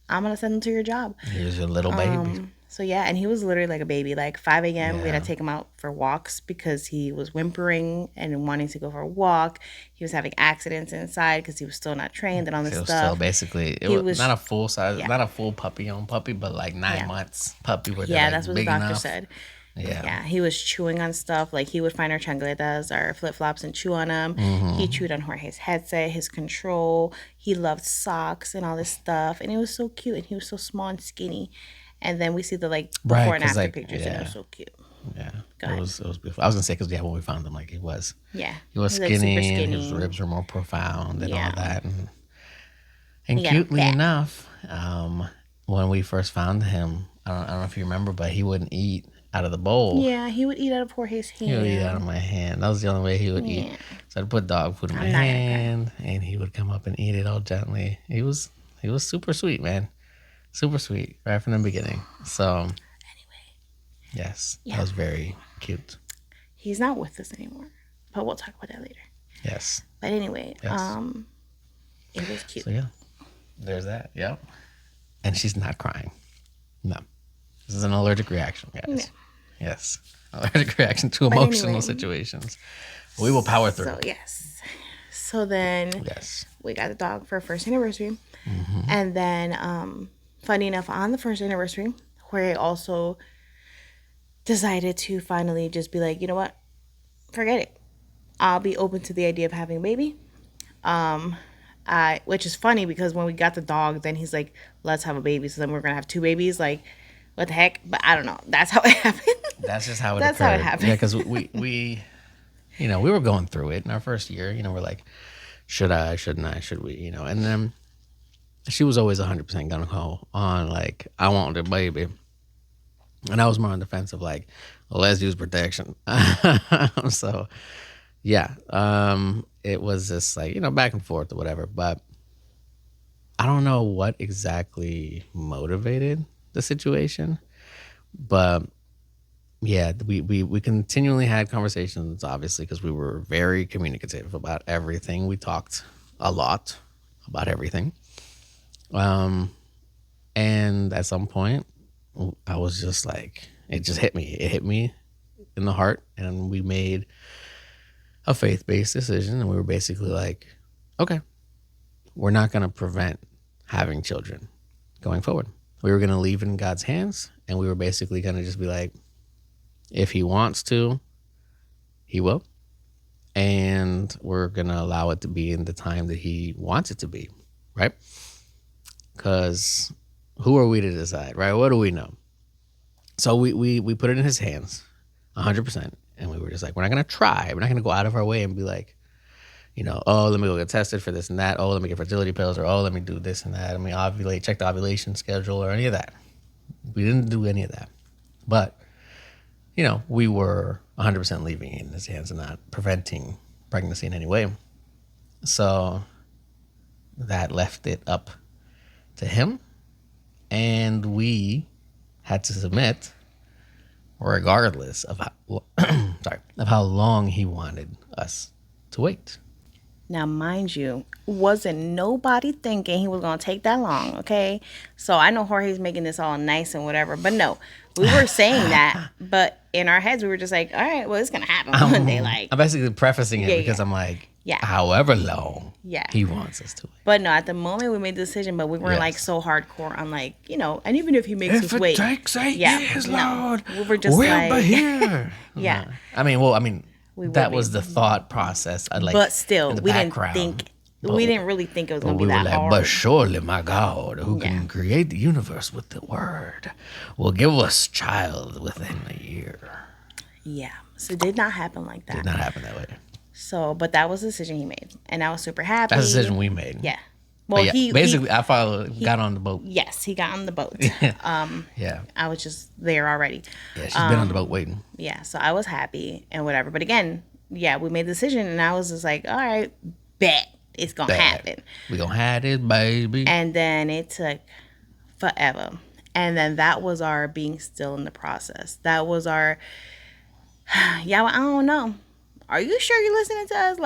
I'm going to send him to your job. Here's your little baby. So yeah, and he was literally like a baby. Like 5 a.m., we had Yeah. to take him out for walks because he was whimpering and wanting to go for a walk. He was having accidents inside because he was still not trained and all this It was still stuff. basically it He was was not a full size, yeah, not a full puppy on puppy, but like 9 yeah, months puppy where they're yeah. That's like what the big doctor enough. said. Yeah. Yeah, he was chewing on stuff. Like he would find our chancletas, our flip flops, and chew on them. He chewed on Jorge's headset, his control. He loved socks and all this stuff, and it was so cute. And he was so small and skinny. And then we see the like Right, before and because after like pictures, and it was so cute. yeah, Go ahead. it was beautiful. I was gonna say because when we found him, like Yeah, he was he's like super skinny and his skinny. ribs were more profound and all Yeah, that, and he got him cutely fat. enough, when we first found him, I don't know if you remember, but he wouldn't eat out of the bowl. Yeah, he would eat out of Jorge's He would eat out of hand. my hand. That was the only way he would eat. Yeah, So I'd put dog food in my I'm not gonna cry. hand, and he would come up and eat it all gently. He was super sweet, man. Super sweet right from the beginning. So yes, that Yeah, was very cute. he's not with us anymore, but we'll talk about that later. Yes, But anyway, yes. it was cute. So yeah, there's that. Yep. And she's not crying. No, this is an allergic reaction, guys. Yeah. Yes, allergic reaction to But emotional anyway. situations. We will power through. So yes. So then Yes. we got the dog for our first anniversary, and then funny enough, on the first anniversary, Jorge also decided to finally just be like, you know what, forget it. I'll be open to the idea of having a baby. Which is funny because when we got the dog, then he's like, let's have a baby. So then we're gonna have two babies. Like, what the heck? But I don't know. That's how it happened. That's just how it That's occurred. how it happened. Yeah, because we we were going through it in our first year. We're like, should I, shouldn't I, should we, and then she was always 100% gonna go on like, I want the baby. And I was more on the defense of like, well, let's use protection. So yeah, it was just like, back and forth or whatever. But I don't know what exactly motivated the situation. But yeah, we continually had conversations, obviously, because we were very communicative about everything. We talked a lot about everything. And at some point, I was just like, it just hit me. It hit me in the heart, and we made a faith-based decision, and we were basically like, okay, we're not going to prevent having children going forward. We were going to leave it in God's hands, and we were basically going to just be like, if he wants to, he will. And we're going to allow it to be in the time that he wants it to be, right? Because who are we to decide, right? What do we know? So we put it in his hands, 100%. And we were just like, we're not going to try. We're not going to go out of our way and be like, oh, let me go get tested for this and that. Oh, let me get fertility pills, or oh, let me do this and that. Let me ovulate, check the ovulation schedule, or any of that. We didn't do any of that. But, we were 100% leaving it in his hands and not preventing pregnancy in any way. So that left it up to him. And we had to submit regardless of how long he wanted us to wait. Now, mind you, wasn't nobody thinking he was going to take that long, okay? So I know Jorge's making this all nice and whatever, but no, we were saying that, but in our heads, we were just like, all right, well, it's going to happen one day. Like, I'm basically prefacing it Yeah, because yeah. I'm like, Yeah. however long Yeah. he wants us to wait. But no, at the moment we made the decision, but we weren't Yes. like so hardcore on like, and even if he makes us wait. takes 8 Yeah, years, no. Lord, We were just we'll like- be here. Yeah. No. I mean, We that will was be. the thought process. Like, But still, in the we didn't background. think, But- we didn't really think it was But going to we be were that like, hard. but surely, my God, who Yeah. can create the universe with the word, will give us child within a year. Yeah. So it did not happen like that. Did not happen that way. So, but that was the decision he made. And I was super happy. That's the decision we made. Yeah. But Well, yeah, he basically, I got on the boat. yes, he got on the boat. Yeah. I was just there already. Yeah, she's been on the boat waiting. Yeah, so I was happy and whatever. But again, yeah, we made the decision and I was just like, all right, bet it's going to happen. We gonna have this, baby. And then it took forever. And then that was our being still in the process. That was our, yeah, well, I don't know. Are you sure you're listening to us?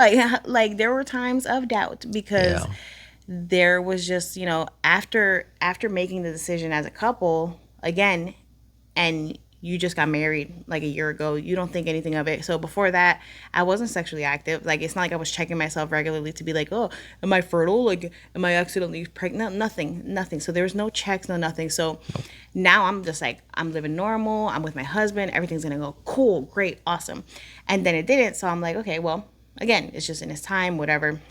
Like there were times of doubt because Yeah. there was just, after making the decision as a couple, again, and you just got married like a year ago, you don't think anything of it. So before that, I wasn't sexually active. Like, it's not like I was checking myself regularly to be like, oh, am I fertile? Like, am I accidentally pregnant? Nothing. So there was no checks, no nothing. So now I'm just like, I'm living normal. I'm with my husband. Everything's going to go cool, great, awesome. And then it didn't. So I'm like, okay, well, again, it's just in its time, whatever.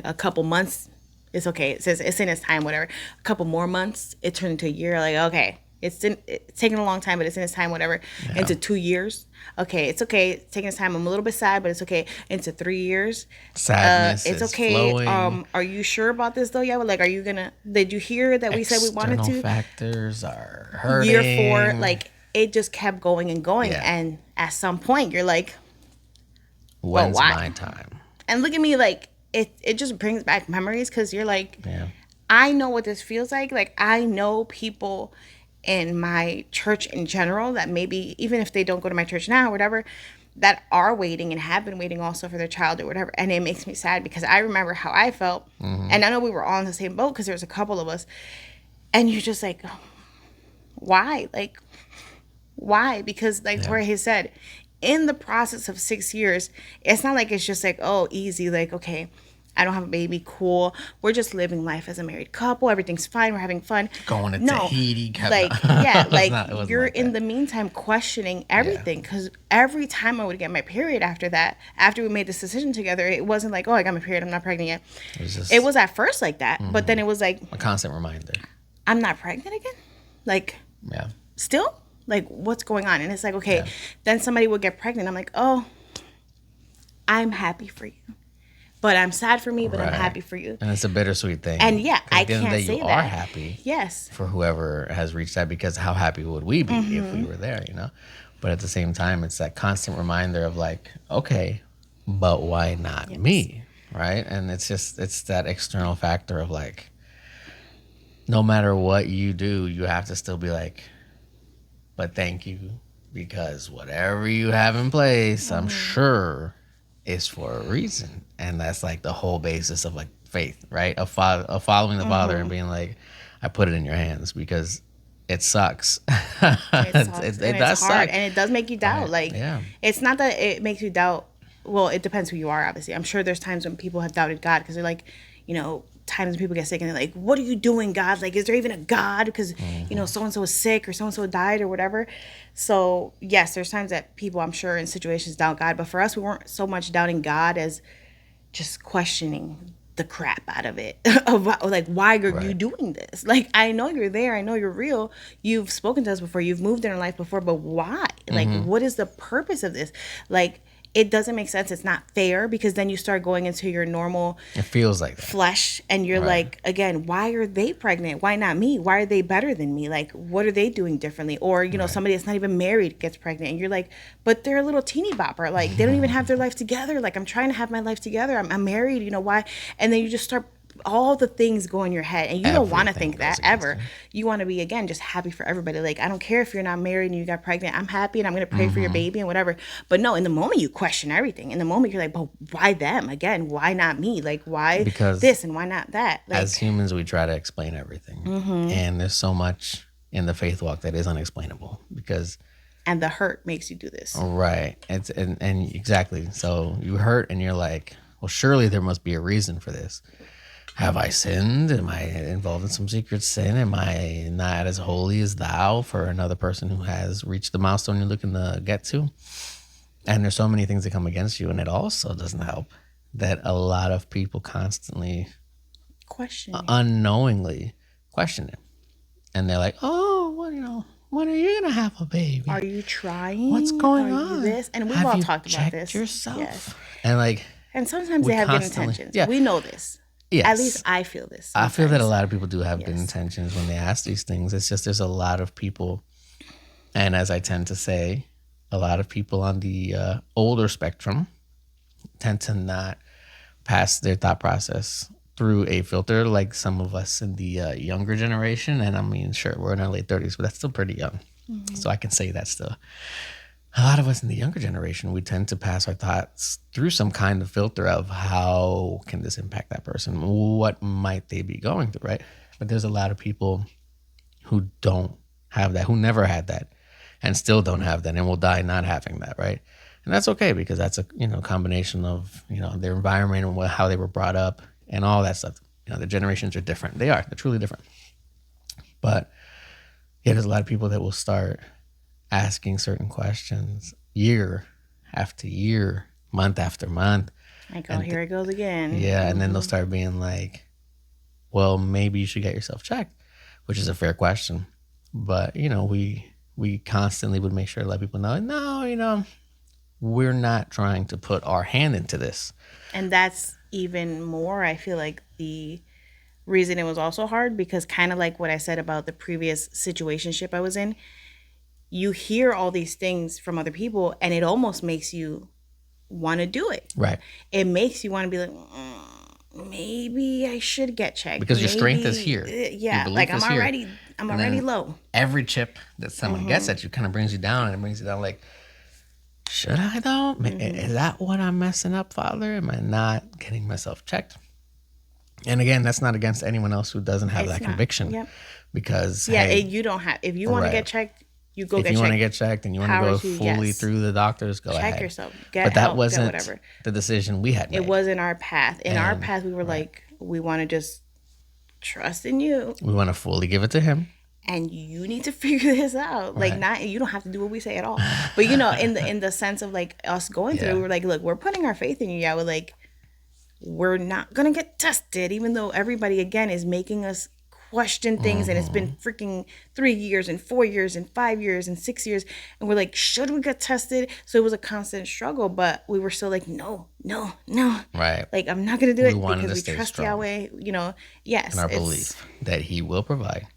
A couple months, it's okay. It says it's in its time, whatever. A couple more months, it turned into a year. Like, okay, it's taking a long time, but it's in its time, whatever. Yeah. Into 2 years, okay, it's okay. It's taking its time. I'm a little bit sad, but it's okay. Into 3 years, sadness. It's is okay. Flowing. Are you sure about this though? Yeah, like, are you gonna? Did you hear that we said we wanted to? External factors are hurting. Year 4, like, it just kept going and going, Yeah. and at some point, you're like, when's my time? And look at me, like, it just brings back memories, because you're like, yeah. I know what this feels like. Like, I know people in my church in general that maybe, even if they don't go to my church now or whatever, that are waiting and have been waiting also for their child or whatever. And it makes me sad, because I remember how I felt. Mm-hmm. And I know we were all in the same boat, because there was a couple of us. And you're just like, why? Like, why? Because like Jorge said, in the process of 6 years, it's not like it's just like, oh, easy. Like, okay, I don't have a baby. Cool. We're just living life as a married couple. Everything's fine. We're having fun. Going to Tahiti. Like, yeah, like, you're in the meantime questioning everything. Because every time I would get my period after that, after we made this decision together, it wasn't like, oh, I got my period, I'm not pregnant yet. It was at first like that. Mm-hmm. But then it was like a constant reminder. I'm not pregnant again? Like, still? Like, what's going on? And it's like, okay, then somebody would get pregnant. I'm like, oh, I'm happy for you. But I'm sad for me, but I'm happy for you. And it's a bittersweet thing. And I can't say that. You are happy. Yes. For whoever has reached that, because how happy would we be if we were there, you know? But at the same time, it's that constant reminder of like, okay, but why not me? Right? And it's that external factor of like, no matter what you do, you have to still be like, but thank you, because whatever you have in place, I'm sure is for a reason. And that's like the whole basis of like faith, right? Of following the Father and being like, I put it in your hands, because it sucks. It does suck. And it does make you doubt. Like, it's not that it makes you doubt. Well, it depends who you are, obviously. I'm sure there's times when people have doubted God, because they're like, you know, times when people get sick and they're like, what are you doing, God? Like, is there even a God? Because, you know, so-and-so is sick or so-and-so died or whatever. So, yes, there's times that people, I'm sure, in situations doubt God. But for us, we weren't so much doubting God as just questioning the crap out of it. Of like, why are you doing this? Like, I know you're there. I know you're real. You've spoken to us before. You've moved in our life before. But why? Like, what is the purpose of this? Like, it doesn't make sense. It's not fair, because then you start going into your normal it feels like that. Flesh, and you're like, again, why are they pregnant? Why not me? Why are they better than me? Like, what are they doing differently? Or, you know, somebody that's not even married gets pregnant, and you're like, but they're a little teeny bopper. Like, they don't even have their life together. Like, I'm trying to have my life together. I'm married, you know, why? And then you just start, all the things go in your head, and you don't want to think that ever. You want to be, again, just happy for everybody. Like, I don't care if you're not married and you got pregnant. I'm happy, and I'm going to pray for your baby and whatever. But no, in the moment you question everything. In the moment you're like, but why them? Again, why not me? Like, why this and why not that? Like, as humans, we try to explain everything. And there's so much in the faith walk that is unexplainable, because and the hurt makes you do this. Right. It's and exactly. So you hurt and you're like, well, surely there must be a reason for this. Have I sinned? Am I involved in some secret sin? Am I not as holy as thou for another person who has reached the milestone you're looking to get to? And there's so many things that come against you. And it also doesn't help that a lot of people constantly unknowingly question it. And they're like, oh, well, you know, when are you going to have a baby? Are you trying? What's going on? You this? And we've all talked about this. Yourself? Yes. And like, and sometimes they have good intentions. Yeah. We know this. Yes. At least I feel this. Sometimes. I feel that a lot of people do have good intentions when they ask these things. It's just there's a lot of people, and as I tend to say, a lot of people on the older spectrum tend to not pass their thought process through a filter like some of us in the younger generation. And I mean, sure, we're in our late 30s, but that's still pretty young. So I can say that still. A lot of us in the younger generation, we tend to pass our thoughts through some kind of filter of how can this impact that person? What might they be going through, right? But there's a lot of people who don't have that, who never had that and still don't have that and will die not having that, right? And that's okay because that's a combination of their environment and how they were brought up and all that stuff. The generations are different. They're truly different. But yeah, there's a lot of people that will start asking certain questions year after year, month after month. Like, oh, here it goes again. Yeah, and then they'll start being like, well, maybe you should get yourself checked, which is a fair question. But, we constantly would make sure to let people know, no, we're not trying to put our hand into this. And that's even more, I feel like, the reason it was also hard, because kind of like what I said about the previous situationship I was in, you hear all these things from other people and it almost makes you want to do it. Right. It makes you want to be like, maybe I should get checked. Because your strength is here. Yeah. Like I'm already low. Every chip that someone gets at you kind of brings you down, and it brings you down like, should I though? Is that what I'm messing up, Father? Am I not getting myself checked? And again, that's not against anyone else who doesn't have that conviction. Yep. Because you don't have. If you want to get checked, you go get checked. If you want to get checked and you want to go fully through the doctors, go ahead. Check yourself. But that wasn't the decision we had made. It wasn't our path. In our path, we were like, we want to just trust in you. We want to fully give it to him. And you need to figure this out. Like, you don't have to do what we say at all. But in the sense of like us going through, we're like, look, we're putting our faith in you. Yeah, we're like, we're not gonna get tested, even though everybody again is making us question things, and it's been freaking 3 years and 4 years and 5 years and 6 years, and we're like, should we get tested? So it was a constant struggle, but we were still like, no, right? Like, I'm not gonna do it because we trust strong. Yahweh. Yes, and our belief that He will provide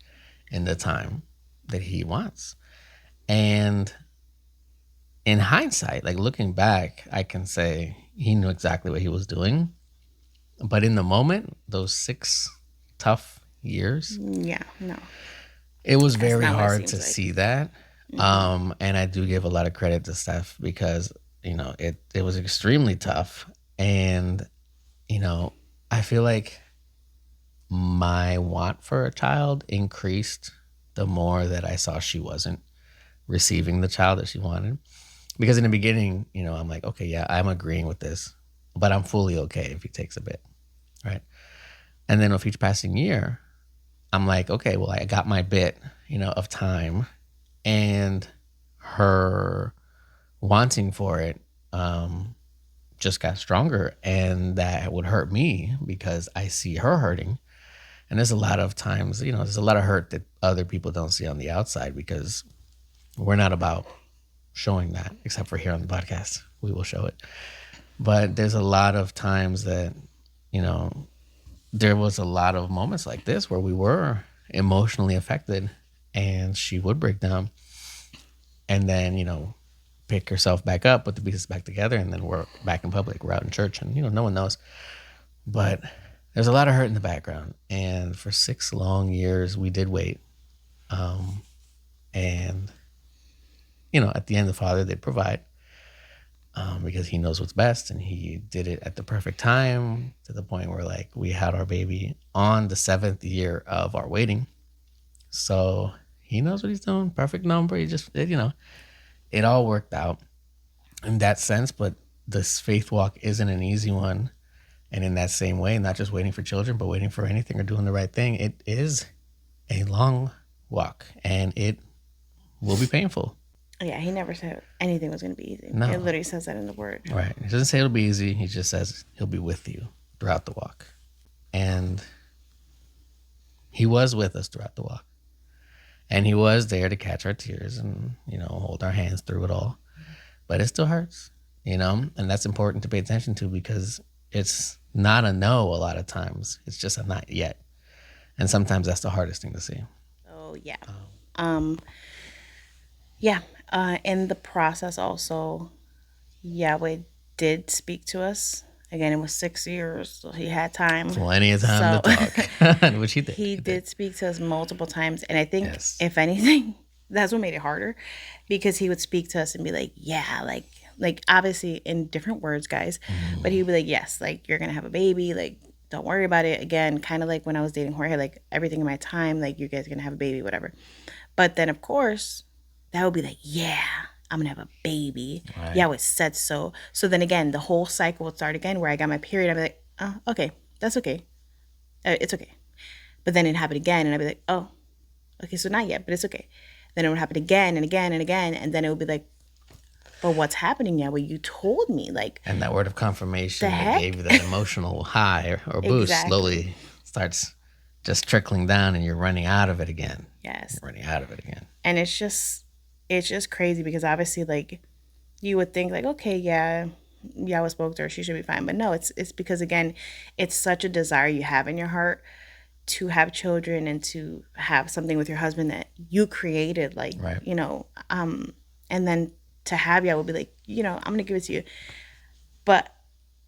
in the time that He wants. And in hindsight, like looking back, I can say He knew exactly what He was doing. But in the moment, those 6 tough years, it was very hard to see that. And I do give a lot of credit to Steph because it was extremely tough. And I feel like my want for a child increased the more that I saw she wasn't receiving the child that she wanted. Because in the beginning, I'm like, okay, yeah, I'm agreeing with this, but I'm fully okay if he takes a bit, right? And then with each passing year, I'm like, okay, well, I got my bit, of time, and her wanting for it just got stronger, and that would hurt me because I see her hurting. And there's a lot of times, there's a lot of hurt that other people don't see on the outside because we're not about showing that, except for here on the podcast. We will show it. But there's a lot of times that, there was a lot of moments like this where we were emotionally affected and she would break down and then, pick herself back up, put the pieces back together, and then we're back in public. We're out in church and, no one knows. But there's a lot of hurt in the background. And for 6 long years, we did wait. And, at the end, the Father did provide. Because He knows what's best, and He did it at the perfect time to the point where like we had our baby on the 7th year of our waiting. So He knows what He's doing. Perfect number. It all worked out in that sense, but this faith walk isn't an easy one. And in that same way, not just waiting for children, but waiting for anything or doing the right thing, it is a long walk and it will be painful. Yeah, He never said anything was going to be easy. No. It literally says that in the Word. Right. He doesn't say it'll be easy. He just says He'll be with you throughout the walk. And He was with us throughout the walk. And He was there to catch our tears and, hold our hands through it all. But it still hurts, and that's important to pay attention to because it's not a no a lot of times. It's just a not yet. And sometimes that's the hardest thing to see. Oh, yeah. In the process also, Yahweh did speak to us. Again, it was 6 years, so He had time. Plenty of time to talk, which He did. He did speak to us multiple times. And I think, if anything, that's what made it harder because He would speak to us and be like, yeah, like obviously in different words, guys, but He would be like, yes, like you're going to have a baby, like don't worry about it. Again, kind of like when I was dating Jorge, like everything in my time, like you guys are going to have a baby, whatever. But then, of course, that would be like, yeah, I'm going to have a baby. Right. Yeah, it said so. So then again, the whole cycle would start again where I got my period. I'd be like, oh, okay, that's okay. It's okay. But then it happened again. And I'd be like, oh, okay, so not yet, but it's okay. Then it would happen again and again and again. And then it would be like, but what's happening now? Well, you told me. Like, and that word of confirmation the that heck? gave you that emotional high or boost Exactly. slowly starts just trickling down, and you're running out of it again. Yes. You're running out of it again. And it's just crazy because obviously, like, you would think like, okay, yeah, I spoke to her, she should be fine. But no, it's because again, it's such a desire you have in your heart to have children and to have something with your husband that you created, like, Right. you know, and then to have you, I would be like, you know, I'm gonna give it to you. But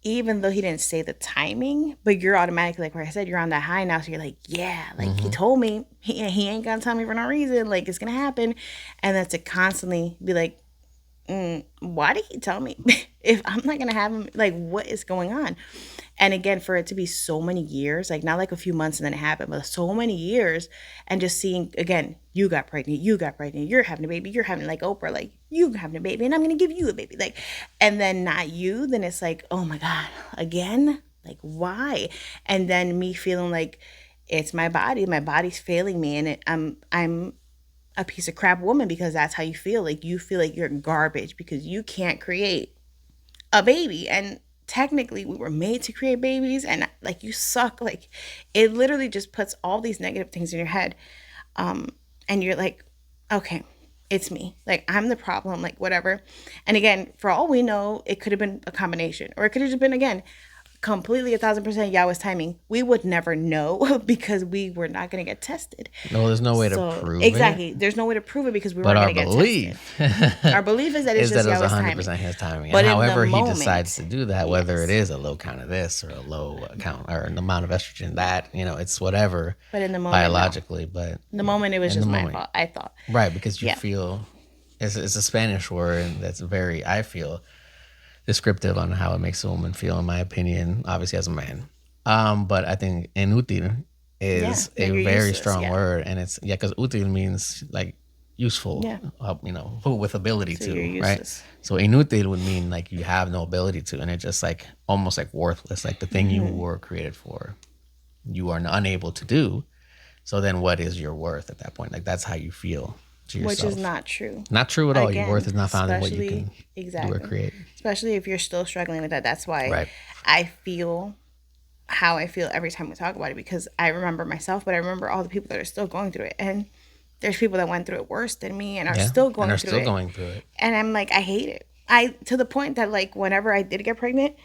even though he didn't say the timing, but you're automatically, like where I said, you're on that high now. So you're like, yeah, like he told me, he ain't gonna tell me for no reason. Like it's gonna happen. And then to constantly be like, why did he tell me if I'm not gonna have him? Like, what is going on? And again, for it to be so many years, like not like a few months and then it happened, but so many years, and just seeing again, you got pregnant, you're having a baby, you're having like Oprah, like you having a baby, and I'm gonna give you a baby, like, and then not you, then it's like, oh my God, again, like why? And then me feeling like it's my body's failing me, and I'm a piece of crap woman because that's how you feel. Like you feel like you're garbage because you can't create a baby. And technically we were made to create babies, and like you suck. Like it literally just puts all these negative things in your head. And you're like, okay, it's me. Like I'm the problem, like whatever. And again, for all we know, it could have been a combination, or it could have just been, again, completely 1,000% Yahweh's timing. We would never know because we were not going to get tested. No, there's no way to prove it. Exactly. There's no way to prove it because we But weren't our going to get belief tested. Our belief is that it's just it was Yahweh's 100% timing. his timing. But And in the however he moment, decides to do that, whether yes. it is a low count of this or a low count or an amount of estrogen, that, you know, it's whatever. But in the moment, biologically, but in the moment, it was in just the my moment. fault, I thought. Right, because you Yeah. feel it's a Spanish word that's very, I feel, descriptive on how it makes a woman feel, in my opinion, obviously as a man. But I think inútil is Yeah, a you're very useless, strong yeah. word, and it's because útil means like useful, Yeah. you know, with ability So to, you're right? useless. So inútil would mean like you have no ability to, and it's just like almost like worthless, like the thing you Mm-hmm. were created for, you are unable to do. So then, what is your worth at that point? Like that's how you feel to yourself. Which is not true. Not true at all. Again, Your worth is not found in what you especially- can exactly. do or create. Especially if you're still struggling with that. That's why Right. I feel how I feel every time we talk about it, because I remember myself, but I remember all the people that are still going through it. And there's people that went through it worse than me and are still going and are through still it. going through it. And I'm like, I hate it. To the point that like whenever I did get pregnant,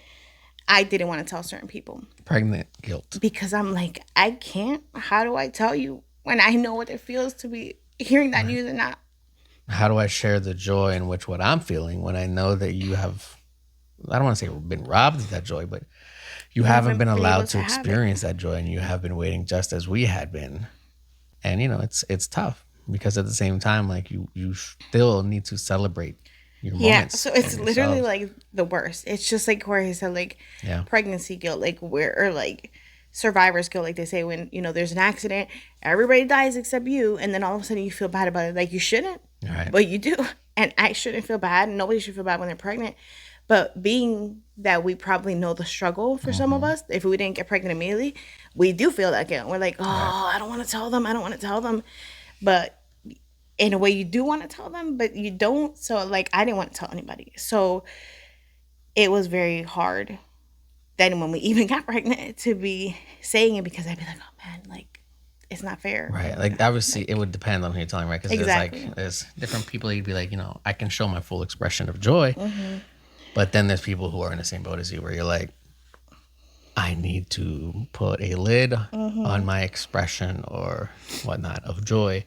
I didn't want to tell certain people Pregnant guilt. because I'm like, I can't. How do I tell you when I know what it feels to be hearing that news and not? How do I share the joy in which what I'm feeling when I know that you have, I don't want to say been robbed of that joy, but you haven't been been allowed able to to have it. experience that joy, and you have been waiting just as we had been. And you know, it's tough because at the same time, like you still need to celebrate your moments. So it's and literally yourself. like the worst. It's just like where he said like Yeah. pregnancy guilt, like where, or like survivor's guilt, like they say when, you know, there's an accident, everybody dies except you, and then all of a sudden you feel bad about it. Like you shouldn't, Right. but you do. And I shouldn't feel bad, and nobody should feel bad when they're pregnant. But being that we probably know the struggle for some of us, if we didn't get pregnant immediately, we do feel that guilt. We're like, oh, I don't want to tell them. I don't want to tell them. But in a way, you do want to tell them, but you don't. So, like, I didn't want to tell anybody. So it was very hard then when we even got pregnant to be saying it, because I'd be like, oh, man, like, it's not fair. Right. Like obviously it would depend on who you're telling, right? Because Exactly. there's different people you'd be like, you know, I can show my full expression of joy. But then there's people who are in the same boat as you where you're like, I need to put a lid on my expression or whatnot of joy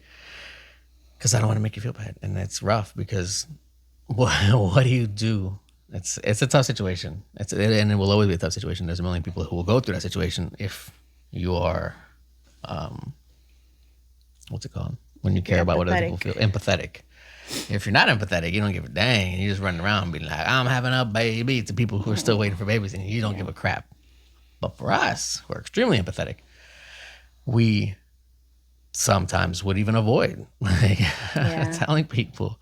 because I don't want to make you feel bad. And it's rough because what do you do? It's a tough situation. And it will always be a tough situation. There's a million people who will go through that situation if you are what's it called? When you care about what other people feel. Empathetic. If you're not empathetic, you don't give a dang, and you just running around being like, I'm having a baby to people who are still waiting for babies, and you don't give a crap. But for us, who are extremely empathetic, we sometimes would even avoid like Yeah. telling people,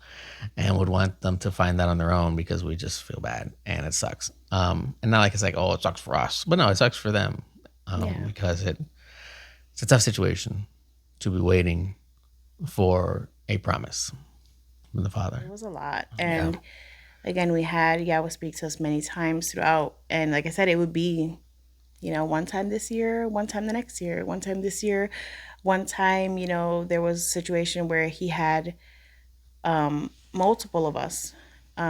and would want them to find that on their own because we just feel bad and it sucks. And not like it's like, oh, it sucks for us, but no, it sucks for them, Yeah. because it's a tough situation to be waiting for a promise from the Father. It was a lot. Yeah. And again, we had Yahweh speak to us many times throughout. And like I said, it would be, one time this year, one time the next year, one time this year, one time, there was a situation where he had multiple of us,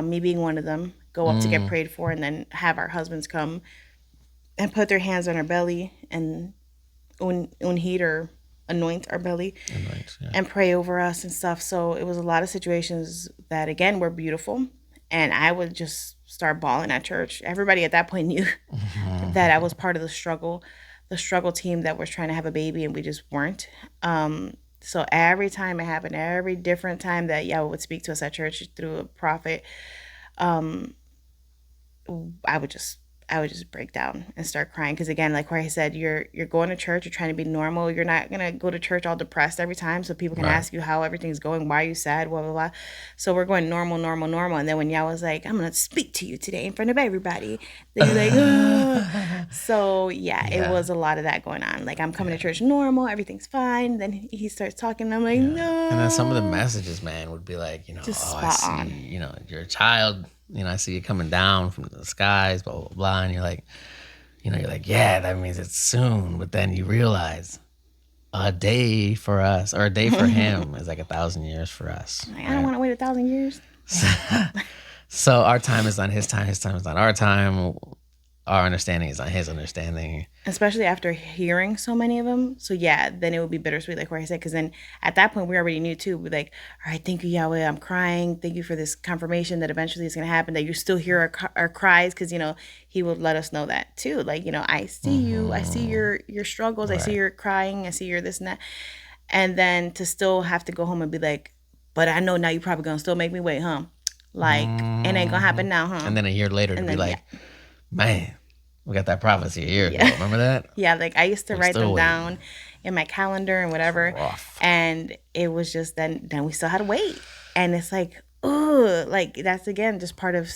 me being one of them, go up to get prayed for, and then have our husbands come and put their hands on our belly and unheat or anoint our belly and pray over us and stuff. So it was a lot of situations that, again, were beautiful. And I would just start bawling at church. Everybody at that point knew that I was part of the struggle team that was trying to have a baby, and we just weren't. So every time it happened, every different time that Yahweh would speak to us at church through a prophet, I would just break down and start crying. Because again, like where I said, you're going to church, you're trying to be normal. You're not gonna go to church all depressed every time, so people can ask you how everything's going, why are you sad, blah blah blah. So we're going normal, and then when Yah was like, I'm gonna speak to you today in front of everybody, then you're like, oh. So yeah, it was a lot of that going on. Like, I'm coming to church normal, everything's fine. Then he starts talking, and I'm like, no. And then some of the messages, man, would be like, just oh, spot I see, you're a child. I see you coming down from the skies, blah, blah, blah. And you're like, yeah, that means it's soon. But then you realize a day for us, or a day for him, is like 1,000 years for us. Like, I don't want to wait 1,000 years. So our time is not his time. His time is not our time. Our understanding is not his understanding. Especially after hearing so many of them. So yeah, then it would be bittersweet, like where I said, because then at that point we already knew too. We're like, all right, thank you, Yahweh. I'm crying. Thank you for this confirmation that eventually it's going to happen, that you still hear our cries, because, he would let us know that too. Like, I see you. I see your struggles. Right. I see your crying. I see your this and that. And then to still have to go home and be like, but I know now you're probably going to still make me wait, huh? Like, it ain't going to happen now, huh? And then a year later to be like, man, we got that prophecy a year ago. Remember that? Yeah, like I used to write them down in my calendar and whatever. And it was just then we still had to wait. And it's like, oh, like that's again just part of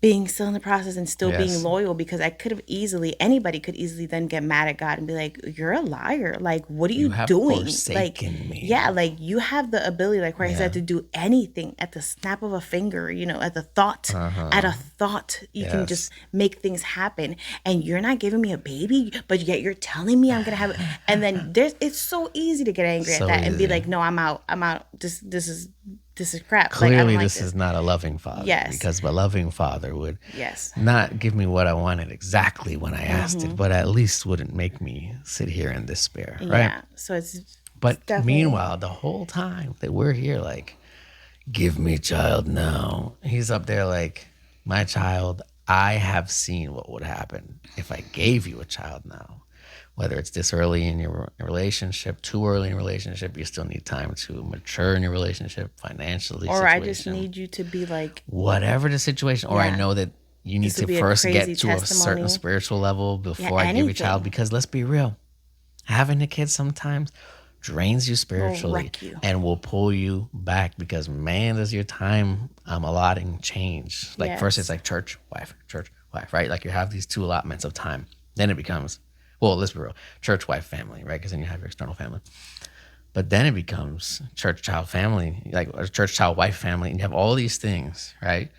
being still in the process and still being loyal, because anybody could easily then get mad at God and be like, you're a liar. Like, what are you doing? Forsaken me. Yeah, like you have the ability, like where I said, to do anything at the snap of a finger, at the thought, at a thought, you can just make things happen. And you're not giving me a baby, but yet you're telling me I'm going to have it. And then it's so easy to get angry at that and be like, no, I'm out. This is crap. Clearly, like, this is not a loving father. Yes. Because a loving father would not give me what I wanted exactly when I asked it, but at least wouldn't make me sit here in despair, right? Yeah. So it's But meanwhile, the whole time that we're here, like, give me a child now. He's up there like, my child, I have seen what would happen if I gave you a child now. Whether it's this early in your relationship, too early in a relationship, you still need time to mature in your relationship, financially. Or I just need you to be like, whatever the situation. Or I know that you need to first get to a certain spiritual level before I give you a child. Because let's be real, having a kid sometimes drains you spiritually and will pull you back, because man, does your time allotting change. Like first it's like church, wife, right? Like you have these two allotments of time. Then it becomes, well, let's be real, church, wife, family, right? Because then you have your external family. But then it becomes church, child, family, like a church, child, wife, family, and you have all these things, right?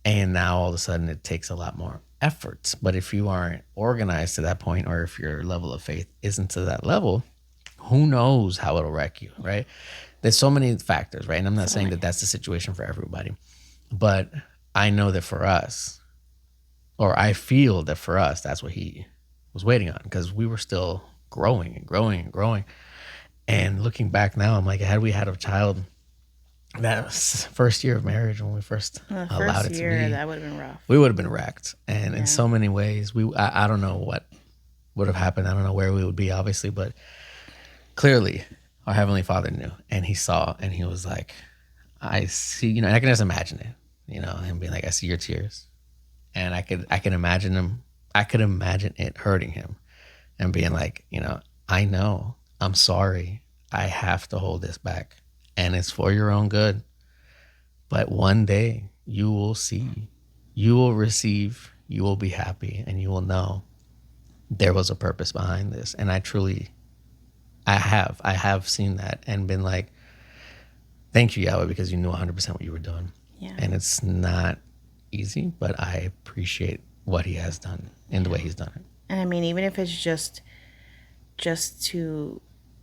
And now all of a sudden it takes a lot more effort. But if you aren't organized to that point, or if your level of faith isn't to that level, who knows how it'll wreck you, right? There's so many factors, right? And I'm not saying that that's the situation for everybody, but I know that for us, or I feel that for us, that's what he was waiting on, because we were still growing and growing and growing. And looking back now, I'm like, had we had a child that first year of marriage, when we first allowed it to be, that would have been rough. We would have been wrecked. And in so many ways, I don't know what would have happened. I don't know where we would be, obviously, but clearly our Heavenly Father knew, and he saw, and he was like, I see, I can just imagine it, him being like, I see your tears. And I can imagine him, I could imagine it hurting him and being like, I know I'm sorry. I have to hold this back. And it's for your own good. But one day you will see, you will receive, you will be happy, and you will know there was a purpose behind this. And I have seen that and been like, thank you, Yahweh, because you knew 100% what you were doing. Yeah. And it's not easy, but I appreciate what he has done and the way he's done it. And I mean, even if it's just to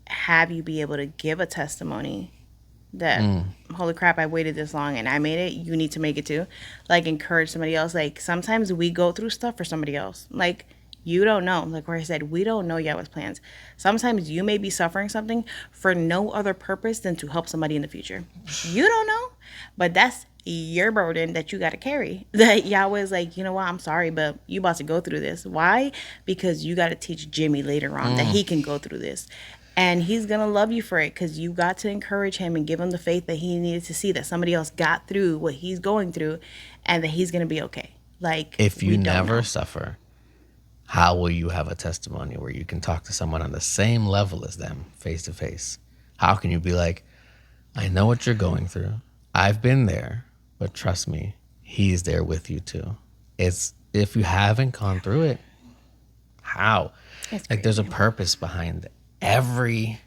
have you be able to give a testimony that, holy crap, I waited this long and I made it, you need to make it too. Like, encourage somebody else. Like, sometimes we go through stuff for somebody else. Like, you don't know. Like where I said, we don't know Yahweh's plans. Sometimes you may be suffering something for no other purpose than to help somebody in the future. You don't know, but that's your burden that you got to carry. That Yahweh is like, you know what, I'm sorry, but you about to go through this. Why? Because you got to teach Jimmy later on that he can go through this. And he's going to love you for it because you got to encourage him and give him the faith that he needed to see that somebody else got through what he's going through and that he's going to be okay. Like, if you never suffer, how will you have a testimony where you can talk to someone on the same level as them face to face? How can you be like, I know what you're going through. I've been there, but trust me, he's there with you too. It's if you haven't gone through it, how? Like there's a purpose behind every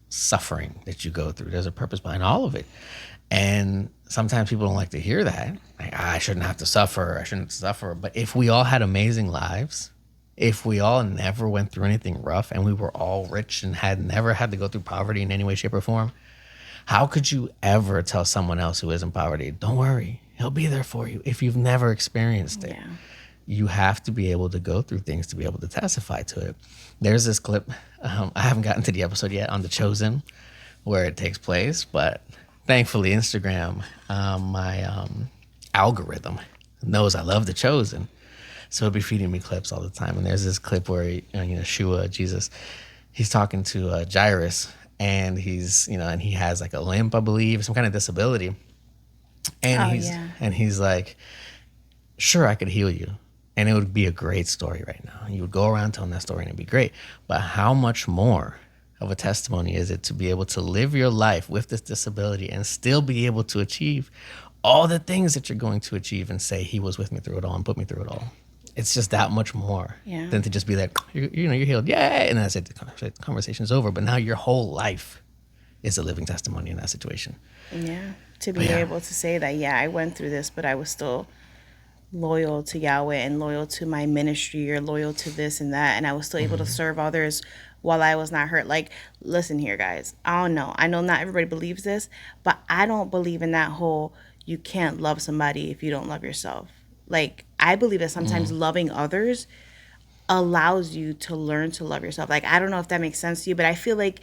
suffering that you go through. There's a purpose behind all of it. And sometimes people don't like to hear that. Like, I shouldn't have to suffer. I shouldn't suffer. But if we all had amazing lives, if we all never went through anything rough and we were all rich and had never had to go through poverty in any way, shape, or form, how could you ever tell someone else who is in poverty, don't worry, he'll be there for you if you've never experienced it? Yeah. You have to be able to go through things to be able to testify to it. There's this clip, I haven't gotten to the episode yet on The Chosen where it takes place, but thankfully Instagram, my algorithm knows I love The Chosen. So it'll be feeding me clips all the time. And there's this clip where, Yeshua, Jesus, he's talking to Jairus, and he's, and he has like a limp, I believe, some kind of disability. And he's like, sure, I could heal you. And it would be a great story right now. You would go around telling that story and it'd be great. But how much more of a testimony is it to be able to live your life with this disability and still be able to achieve all the things that you're going to achieve and say, he was with me through it all and put me through it all? It's just that much more than to just be like, you're healed, yay, and that's it. The conversation is over. But now your whole life is a living testimony in that situation. Yeah, to be able to say that, I went through this, but I was still loyal to Yahweh and loyal to my ministry or loyal to this and that, and I was still able to serve others while I was not hurt. Like, listen here, guys, I don't know. I know not everybody believes this, but I don't believe in that whole you can't love somebody if you don't love yourself. Like, I believe that sometimes loving others allows you to learn to love yourself. Like, I don't know if that makes sense to you, but I feel like,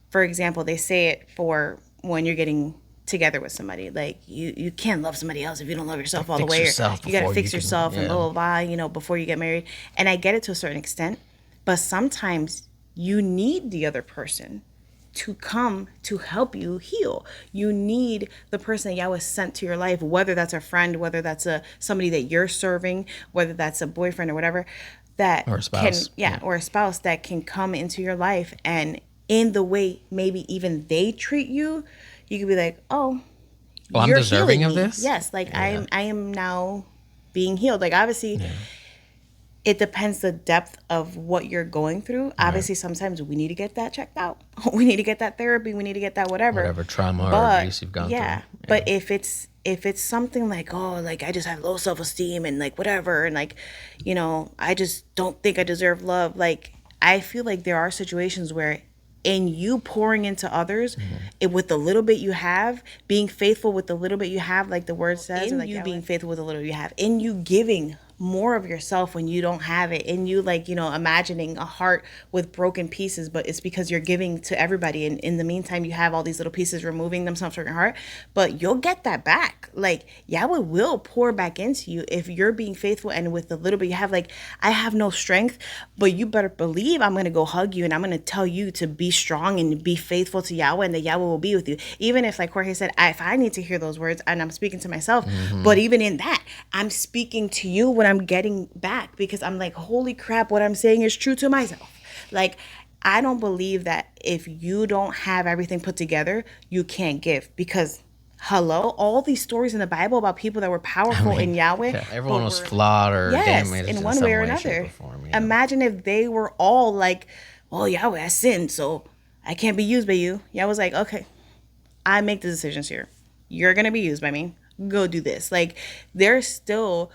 for example, they say it for when you're getting together with somebody. Like, you can't love somebody else if you don't love yourself all the way. You got to fix yourself and blah, blah, blah, before you get married. And I get it to a certain extent, but sometimes you need the other person to come to help you heal. You need the person that Yahweh sent to your life, whether that's a friend, whether that's somebody that you're serving, whether that's a boyfriend or whatever, that or a spouse. Or a spouse that can come into your life, and in the way maybe even they treat you, you could be like, oh, I'm deserving of this. Yes, like I am now being healed. Like, obviously. It depends the depth of what you're going through. Obviously, sometimes we need to get that checked out. We need to get that therapy. We need to get that whatever trauma or abuse you've gone through. Yeah. But if it's something like, oh, like I just have low self-esteem and like whatever, and like, I just don't think I deserve love. Like, I feel like there are situations where in you pouring into others, with the little bit you have, being faithful with the little bit you have, like the word says, in you being faithful with the little you have, in you giving more of yourself when you don't have it, and you imagining a heart with broken pieces, but it's because you're giving to everybody, and in the meantime you have all these little pieces removing themselves from your heart, but you'll get that back. Like, Yahweh will pour back into you if you're being faithful, and with the little bit you have. Like, I have no strength, but you better believe I'm going to go hug you and I'm going to tell you to be strong and be faithful to Yahweh, and that Yahweh will be with you, even if, like Jorge said, if I need to hear those words, and I'm speaking to myself, but even in that, I'm speaking to you when I'm getting back, because I'm like, holy crap, what I'm saying is true to myself. Like, I don't believe that if you don't have everything put together, you can't give, because hello, all these stories in the Bible about people that were I powerful mean, in Yahweh, yeah, everyone but was were, flawed or yes, damaged in in one way some or way, shape, or another. form. You know. Imagine if they were all like, "Oh, Yahweh, I sinned, so I can't be used by you." Yahweh was like, "Okay, I make the decisions here. You're gonna be used by me. Go do this." Like, there's still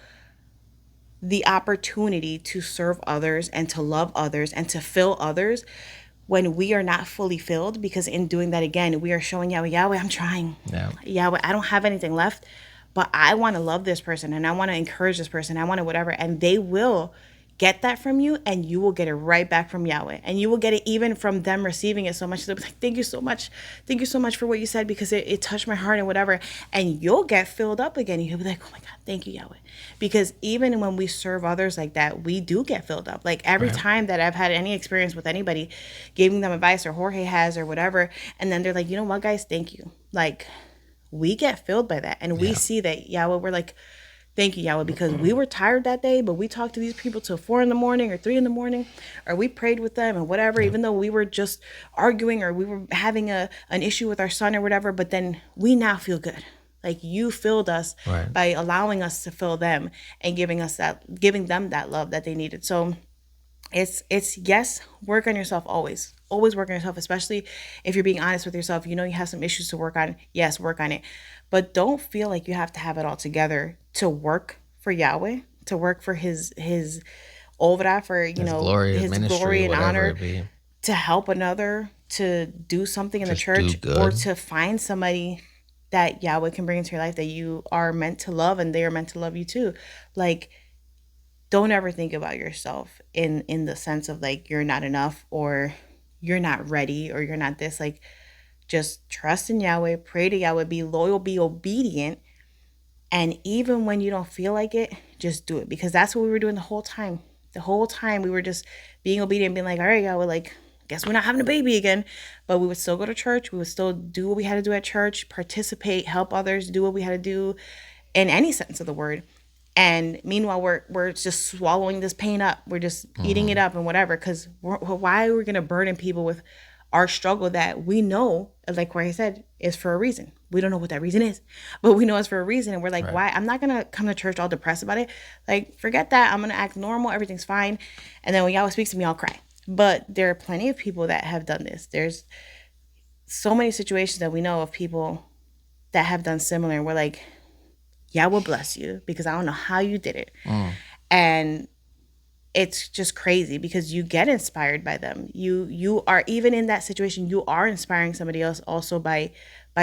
the opportunity to serve others and to love others and to fill others when we are not fully filled, because in doing that, again, we are showing Yahweh, Yahweh, I'm trying. Yeah. Yahweh, I don't have anything left, but I want to love this person and I want to encourage this person. I want to whatever. And they will get that from you, and you will get it right back from Yahweh. And you will get it even from them receiving it so much. They'll be like, thank you so much. Thank you so much for what you said, because it touched my heart and whatever. And you'll get filled up again. You'll be like, oh my God, thank you, Yahweh. Because even when we serve others like that, we do get filled up. Like every Right. time that I've had any experience with anybody, giving them advice, or Jorge has, or whatever, and then they're like, you know what, guys, thank you. Like, we get filled by that. And we Yeah. see that, Yahweh, we're like, thank you, Yahweh, because we were tired that day, but we talked to these people till 4 in the morning or 3 in the morning, or we prayed with them and whatever, even though we were just arguing or we were having an issue with our son or whatever, but then we now feel good. Like, you filled us Right. by allowing us to fill them and giving them that love that they needed. So it's yes, work on yourself always. Always work on yourself, especially if you're being honest with yourself. You know you have some issues to work on. Yes, work on it. But don't feel like you have to have it all together to work for Yahweh, to work for his obra, for His glory, his his ministry, glory and whatever honor, it be. to help another, to do something in the Just do church, or good. to find somebody that Yahweh can bring into your life that you are meant to love and they are meant to love you too. Like, don't ever think about yourself in the sense of like you're not enough, or you're not ready, or you're not this. Like, just trust in Yahweh, pray to Yahweh, be loyal, be obedient. And even when you don't feel like it, just do it, because that's what we were doing the whole time. The whole time we were just being obedient, being like, all right, Yahweh, like, guess we're not having a baby again. But we would still go to church. We would still do what we had to do at church, participate, help others, do what we had to do in any sense of the word. And meanwhile, we're just swallowing this pain up. We're just eating it up and whatever. Because why are we going to burden people with our struggle that we know, like where he said, is for a reason. We don't know what that reason is, but we know it's for a reason. And we're like, Right. why? I'm not going to come to church all depressed about it. Like, forget that. I'm going to act normal. Everything's fine. And then when Yahweh speaks to me, I'll cry. But there are plenty of people that have done this. There's so many situations that we know of people that have done similar. And we're like, Yahweh bless you, because I don't know how you did it. And it's just crazy because you get inspired by them. You are, even in that situation, you are inspiring somebody else also by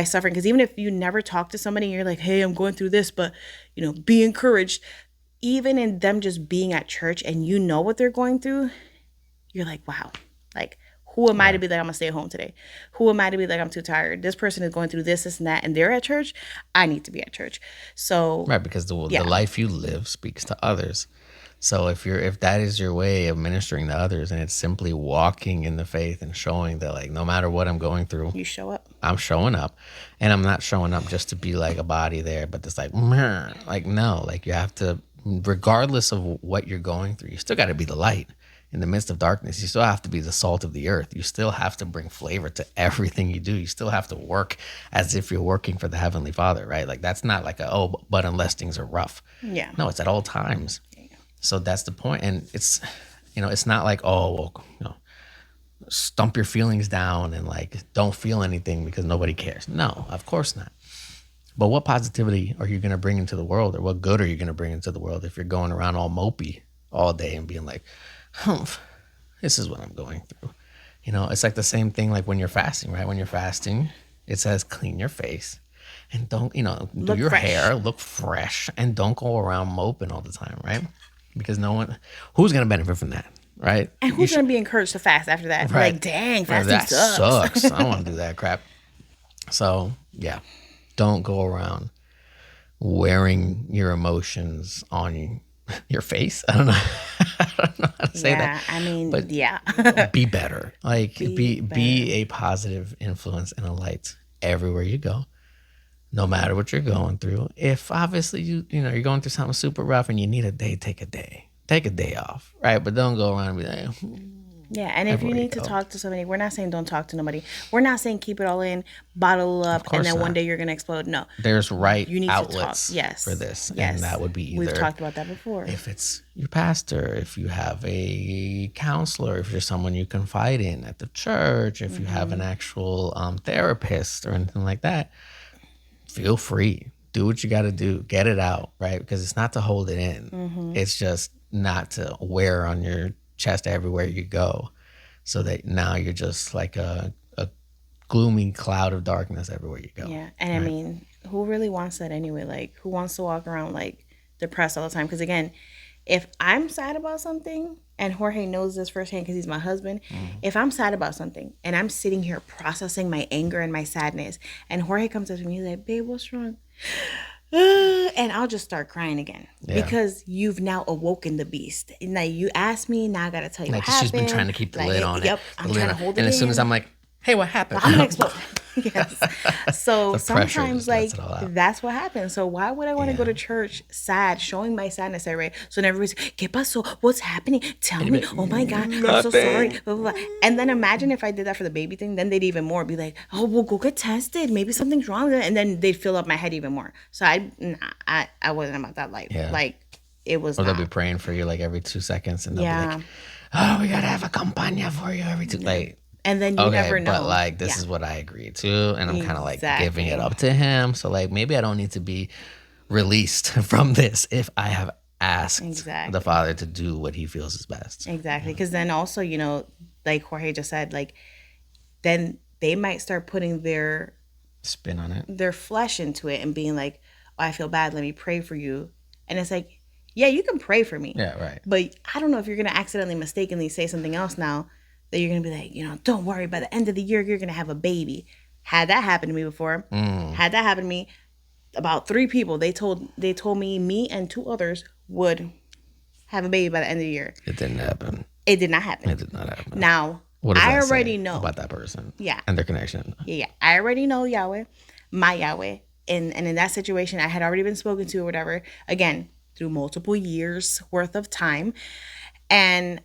suffering. Because even if you never talk to somebody and you're like, hey, I'm going through this, but be encouraged. Even in them just being at church and you know what they're going through, you're like, wow, like, who am I to be like, I'm gonna stay home today? Who am I to be like, I'm too tired? This person is going through this and that, and they're at church. I need to be at church. So Right, because the yeah. life you live speaks to others. So if that is your way of ministering to others, and it's simply walking in the faith and showing that, like, no matter what I'm going through, You show up. I'm showing up, and I'm not showing up just to be like a body there, but just like, meh. Like, no, like, you have to, regardless of what you're going through, you still got to be the light in the midst of darkness. You still have to be the salt of the earth. You still have to bring flavor to everything you do. You still have to work as if you're working for the Heavenly Father, right? Like, that's not like but unless things are rough. Yeah. No, it's at all times. So that's the point. And it's, it's not like, stump your feelings down and like don't feel anything because nobody cares. No, of course not. But what positivity are you going to bring into the world, or what good are you going to bring into the world if you're going around all mopey all day and being like, this is what I'm going through? It's like the same thing like when you're fasting, right? When you're fasting, it says clean your face and don't, do Look your fresh. hair, look fresh, and don't go around moping all the time, right? Because who's going to benefit from that, right? And who's going to be encouraged to fast after that? Right. Like, dang, Right, fasting that sucks. sucks. I don't want to do that crap. So, yeah, don't go around wearing your emotions on your face. I don't know. I don't know how to say that. I mean, But yeah. be better. Like, be better. a positive influence and a light everywhere you go, no matter what you're going through. If obviously you're going through something super rough and you need a day, take a day. Take a day off, right? But don't go around and be like, Yeah, and if you need to talk to somebody, we're not saying don't talk to nobody. We're not saying keep it all in, bottle up, and then one day you're gonna explode. No, there's you need outlets to talk. Yes, for this, yes. And that would be either we've talked about that before. If it's your pastor, if you have a counselor, if you're someone you confide in at the church, if you have an actual therapist or anything like that, feel free. Do what you got to do. Get it out, right? Because it's not to hold it in. It's just not to wear on your chest everywhere you go, so that now you're just like a gloomy cloud of darkness everywhere you go. Yeah, and right? I mean, who really wants that anyway? Like, who wants to walk around like depressed all the time? Because again, if I'm sad about something, and Jorge knows this firsthand because he's my husband, if I'm sad about something and I'm sitting here processing my anger and my sadness, and Jorge comes up to me, he's like, babe, what's wrong? And I'll just start crying again because you've now awoken the beast. Now you asked me, now I gotta tell you what happened. She's been trying to keep the lid on it. Yep, I'm trying to hold it in. And as soon as I'm like, hey, what happened? I'm gonna explode. Yes. So sometimes like that's what happens. So why would I want to go to church sad, showing my sadness everywhere? So then everybody's, ¿Qué pasó? What's happening? Tell me. Oh my God, I'm so sorry. Blah, blah, blah. And then imagine if I did that for the baby thing, then they'd even more be like, oh, well, go get tested. Maybe something's wrong with it. And then they'd fill up my head even more. So I wasn't about that life. Yeah. Like it was. Or they'll be praying for you like every 2 seconds, and they'll be like, oh, we gotta have a campaña for you every 2 like. And then you never know. But like this is what I agreed to, and I'm kind of like giving it up to him. So like maybe I don't need to be released from this if I have asked the Father to do what He feels is best. Exactly, because then also like Jorge just said, like then they might start putting their spin on it, their flesh into it, and being like, "Oh, I feel bad. Let me pray for you." And it's like, yeah, you can pray for me. Yeah, right. But I don't know if you're gonna accidentally, mistakenly say something else now. That you're going to be like, don't worry, by the end of the year, you're going to have a baby. Had that happened to me before. Had that happened to me, about 3 people, they told me and 2 others would have a baby by the end of the year. It didn't happen. It did not happen. It did not happen. Now, what does I that already say know about that person. Yeah. And their connection. Yeah. I already know Yahweh, my Yahweh. And in that situation, I had already been spoken to or whatever. Again, through multiple years worth of time. And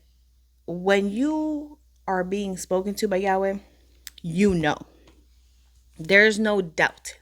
when you are being spoken to by Yahweh, there's no doubt,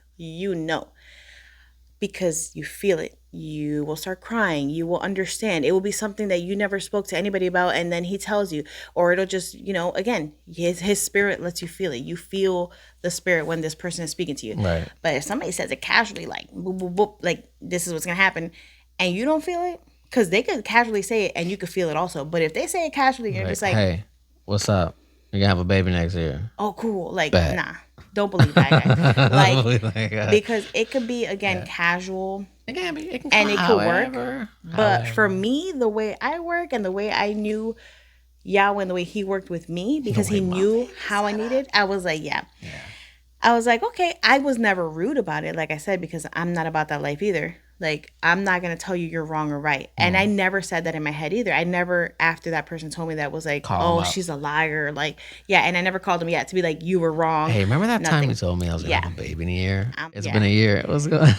because you feel it. You will start crying. You will understand. It will be something that you never spoke to anybody about, and then He tells you, or it'll just, again, his spirit lets you feel it. You feel the spirit when this person is speaking to you. Right. But if somebody says it casually, like boop, boop, boop, like this is what's gonna happen, and you don't feel it, because they could casually say it and you could feel it also. But if they say it casually, you're just like, hey, what's up? You're gonna have a baby next year. Oh, cool. Like, nah, don't believe that guy. Like, because it could be, again, casual. It can be. It can and it could work. But for me, the way I work and the way I knew Yahweh and the way He worked with me, because He knew how I needed, I was like, yeah. I was like, okay. I was never rude about it, like I said, because I'm not about that life either. Like, I'm not going to tell you you're wrong or right. And I never said that in my head either. I never, after that person told me that, was like, she's a liar. Like, yeah. And I never called him yet to be like, you were wrong. Hey, remember that time you told me I was going to have a baby in a year? It's been a year. What's going on?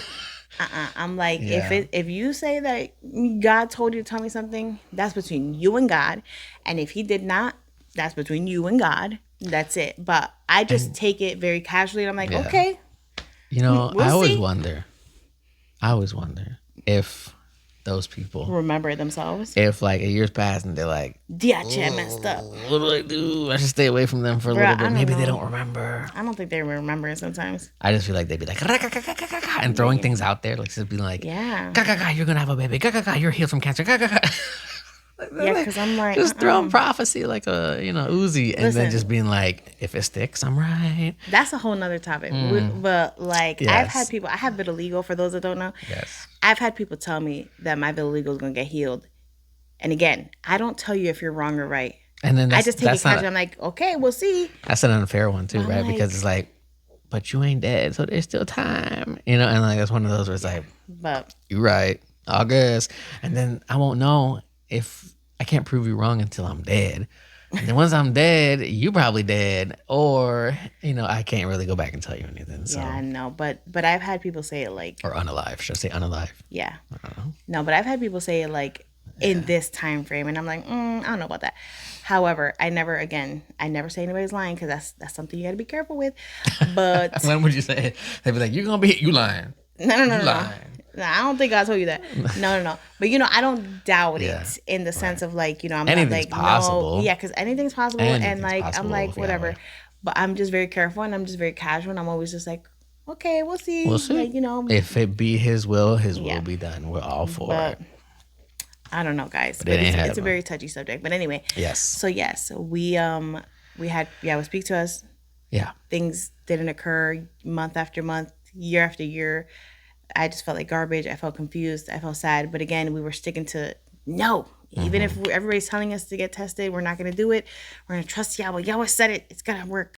I'm like, if you say that God told you to tell me something, that's between you and God. And if He did not, that's between you and God. That's it. But I just take it very casually. And I'm like, okay. I always wonder if those people remember themselves. If like a year's passed and they're like, I messed up. What do I do? I should stay away from them for a little bit. Maybe they don't remember. I don't think they remember it sometimes. I just feel like they'd be like, and throwing things out there. Like, just being like, you're going to have a baby. You're healed from cancer. Because I'm like, just throwing prophecy like a Uzi, and then just being like, if it sticks, I'm right. That's a whole nother topic. But like, I've had people. I have vitiligo. For those that don't know, I've had people tell me that my vitiligo is going to get healed. And again, I don't tell you if you're wrong or right. And then I just take it casually. I'm like, okay, we'll see. That's an unfair one too, right? Because it's like, but you ain't dead, so there's still time, and like that's one of those where it's like, but you're right, all good. And then I won't know if I can't prove you wrong until I'm dead. And then once I'm dead, you probably dead, or I can't really go back and tell you anything. So. Yeah, I know, but I've had people say it like, or unalive. Should I say unalive? Yeah. I don't know. No, but I've had people say it like, in this time frame. And I'm like, I don't know about that. However, I never say anybody's lying, because that's something you got to be careful with. But When would you say it? They'd be like, "You're gonna be you lying." no. Lying. No, I don't think God told you that. No. But I don't doubt it in the sense of like, I'm Anything's not like possible. no, yeah, because anything's possible, Anything's and like possible I'm like with whatever. Yahweh. But I'm just very careful, and I'm just very casual, and I'm always just like, okay, we'll see. We'll see. Like, If it be His will Yeah. be done. We're all for but it. I don't know, guys. But But it ain't it's a happening. very touchy subject. But anyway, Yes. so yes, we had would speak to us. Yeah. Things didn't occur month after month, year after year. I just felt like garbage. I felt confused. I felt sad. But again, we were sticking to no. Even if everybody's telling us to get tested, we're not going to do it. We're going to trust Yahweh. Yahweh said it. It's going to work.